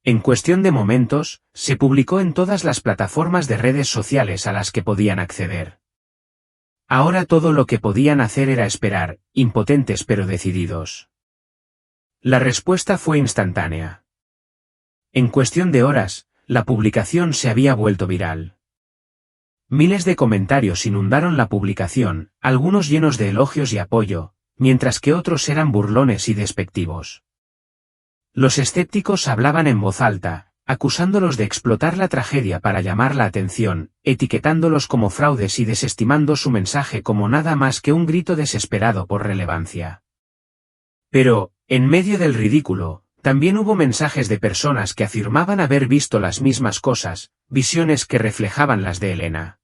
En cuestión de momentos, se publicó en todas las plataformas de redes sociales a las que podían acceder. Ahora todo lo que podían hacer era esperar, impotentes pero decididos. La respuesta fue instantánea. En cuestión de horas, la publicación se había vuelto viral. Miles de comentarios inundaron la publicación, algunos llenos de elogios y apoyo, mientras que otros eran burlones y despectivos. Los escépticos hablaban en voz alta, acusándolos de explotar la tragedia para llamar la atención, etiquetándolos como fraudes y desestimando su mensaje como nada más que un grito desesperado por relevancia. Pero, en medio del ridículo, también hubo mensajes de personas que afirmaban haber visto las mismas cosas, visiones que reflejaban las de Elena.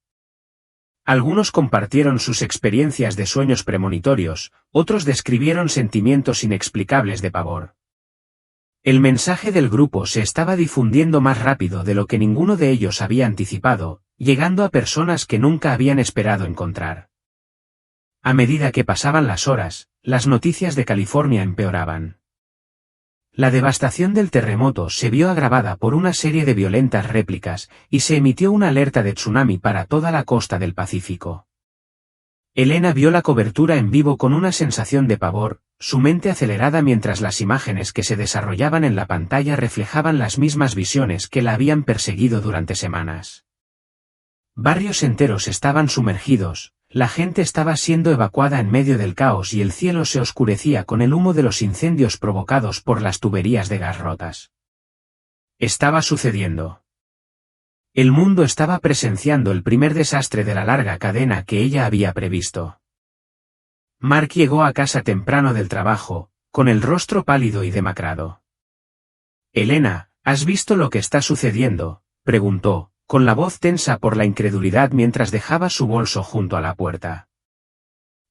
Algunos compartieron sus experiencias de sueños premonitorios, otros describieron sentimientos inexplicables de pavor. El mensaje del grupo se estaba difundiendo más rápido de lo que ninguno de ellos había anticipado, llegando a personas que nunca habían esperado encontrar. A medida que pasaban las horas, las noticias de California empeoraban. La devastación del terremoto se vio agravada por una serie de violentas réplicas, y se emitió una alerta de tsunami para toda la costa del Pacífico. Elena vio la cobertura en vivo con una sensación de pavor, su mente acelerada mientras las imágenes que se desarrollaban en la pantalla reflejaban las mismas visiones que la habían perseguido durante semanas. Barrios enteros estaban sumergidos, la gente estaba siendo evacuada en medio del caos y el cielo se oscurecía con el humo de los incendios provocados por las tuberías de gas rotas. Estaba sucediendo. El mundo estaba presenciando el primer desastre de la larga cadena que ella había previsto. Mark llegó a casa temprano del trabajo, con el rostro pálido y demacrado. «Elena, ¿has visto lo que está sucediendo?», preguntó, con la voz tensa por la incredulidad mientras dejaba su bolso junto a la puerta.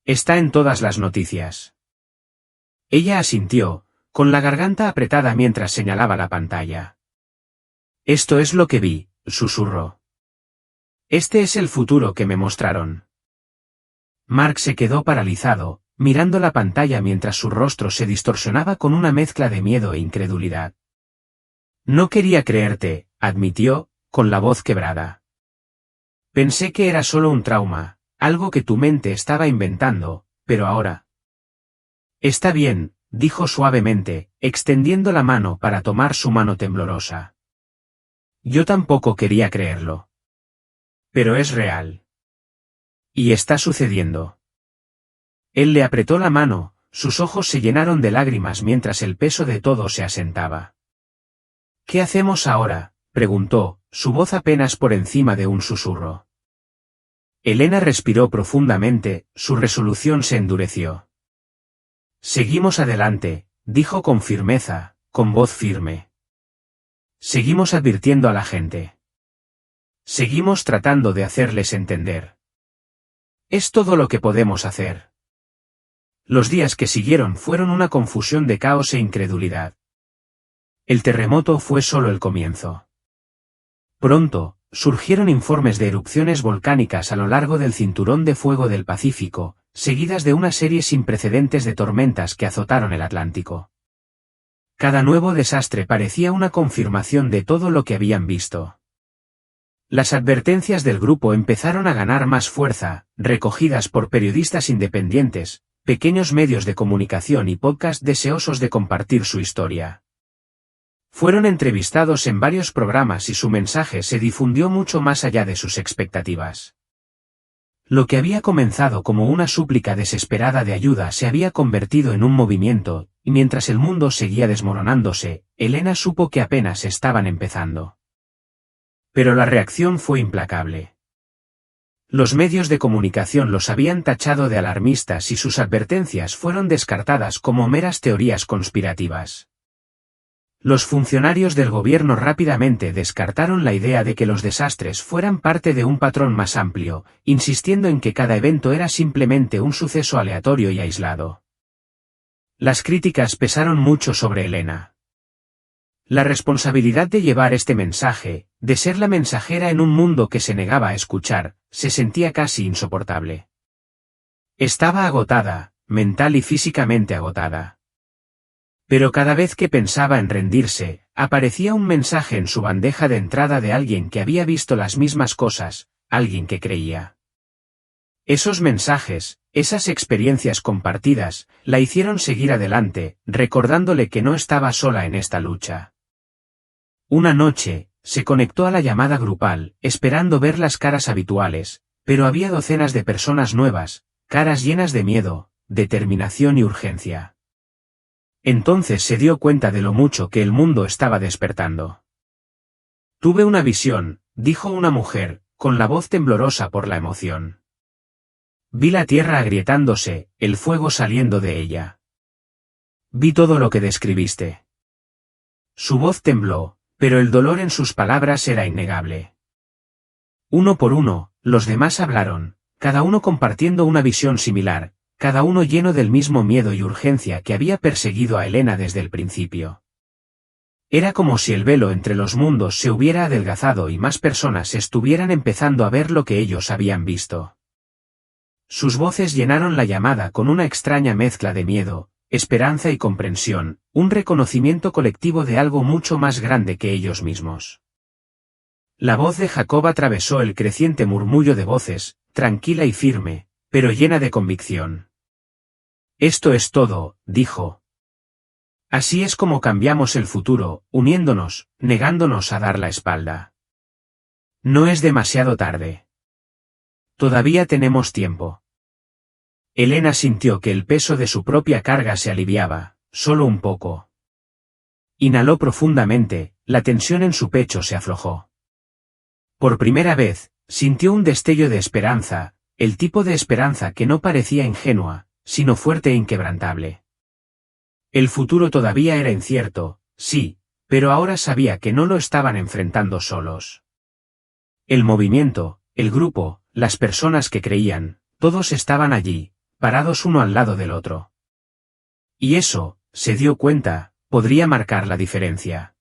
«Está en todas las noticias». Ella asintió, con la garganta apretada mientras señalaba la pantalla. «Esto es lo que vi», susurró. «Este es el futuro que me mostraron». Mark se quedó paralizado, mirando la pantalla mientras su rostro se distorsionaba con una mezcla de miedo e incredulidad. «No quería creerte», admitió, con la voz quebrada. «Pensé que era solo un trauma, algo que tu mente estaba inventando, pero ahora». «Está bien», dijo suavemente, extendiendo la mano para tomar su mano temblorosa. Yo tampoco quería creerlo. Pero es real. Y está sucediendo. Él le apretó la mano, sus ojos se llenaron de lágrimas mientras el peso de todo se asentaba. ¿Qué hacemos ahora?, preguntó, su voz apenas por encima de un susurro. Elena respiró profundamente, su resolución se endureció. Seguimos adelante, dijo con firmeza, con voz firme. Seguimos advirtiendo a la gente. Seguimos tratando de hacerles entender. Es todo lo que podemos hacer. Los días que siguieron fueron una confusión de caos e incredulidad. El terremoto fue solo el comienzo. Pronto, surgieron informes de erupciones volcánicas a lo largo del cinturón de fuego del Pacífico, seguidas de una serie sin precedentes de tormentas que azotaron el Atlántico. Cada nuevo desastre parecía una confirmación de todo lo que habían visto. Las advertencias del grupo empezaron a ganar más fuerza, recogidas por periodistas independientes, pequeños medios de comunicación y podcasts deseosos de compartir su historia. Fueron entrevistados en varios programas y su mensaje se difundió mucho más allá de sus expectativas. Lo que había comenzado como una súplica desesperada de ayuda se había convertido en un movimiento, y mientras el mundo seguía desmoronándose, Elena supo que apenas estaban empezando. Pero la reacción fue implacable. Los medios de comunicación los habían tachado de alarmistas y sus advertencias fueron descartadas como meras teorías conspirativas. Los funcionarios del gobierno rápidamente descartaron la idea de que los desastres fueran parte de un patrón más amplio, insistiendo en que cada evento era simplemente un suceso aleatorio y aislado. Las críticas pesaron mucho sobre Elena. La responsabilidad de llevar este mensaje, de ser la mensajera en un mundo que se negaba a escuchar, se sentía casi insoportable. Estaba agotada, mental y físicamente agotada. Pero cada vez que pensaba en rendirse, aparecía un mensaje en su bandeja de entrada de alguien que había visto las mismas cosas, alguien que creía. Esos mensajes, esas experiencias compartidas, la hicieron seguir adelante, recordándole que no estaba sola en esta lucha. Una noche, se conectó a la llamada grupal, esperando ver las caras habituales, pero había docenas de personas nuevas, caras llenas de miedo, determinación y urgencia. Entonces se dio cuenta de lo mucho que el mundo estaba despertando. Tuve una visión, dijo una mujer, con la voz temblorosa por la emoción. Vi la tierra agrietándose, el fuego saliendo de ella. Vi todo lo que describiste. Su voz tembló, pero el dolor en sus palabras era innegable. Uno por uno, los demás hablaron, cada uno compartiendo una visión similar, cada uno lleno del mismo miedo y urgencia que había perseguido a Elena desde el principio. Era como si el velo entre los mundos se hubiera adelgazado y más personas estuvieran empezando a ver lo que ellos habían visto. Sus voces llenaron la llamada con una extraña mezcla de miedo, esperanza y comprensión, un reconocimiento colectivo de algo mucho más grande que ellos mismos. La voz de Jacob atravesó el creciente murmullo de voces, tranquila y firme, pero llena de convicción. Esto es todo, dijo. Así es como cambiamos el futuro, uniéndonos, negándonos a dar la espalda. No es demasiado tarde. Todavía tenemos tiempo. Elena sintió que el peso de su propia carga se aliviaba, solo un poco. Inhaló profundamente, la tensión en su pecho se aflojó. Por primera vez, sintió un destello de esperanza, el tipo de esperanza que no parecía ingenua, sino fuerte e inquebrantable. El futuro todavía era incierto, sí, pero ahora sabía que no lo estaban enfrentando solos. El movimiento, el grupo, las personas que creían, todos estaban allí, parados uno al lado del otro. Y eso, se dio cuenta, podría marcar la diferencia.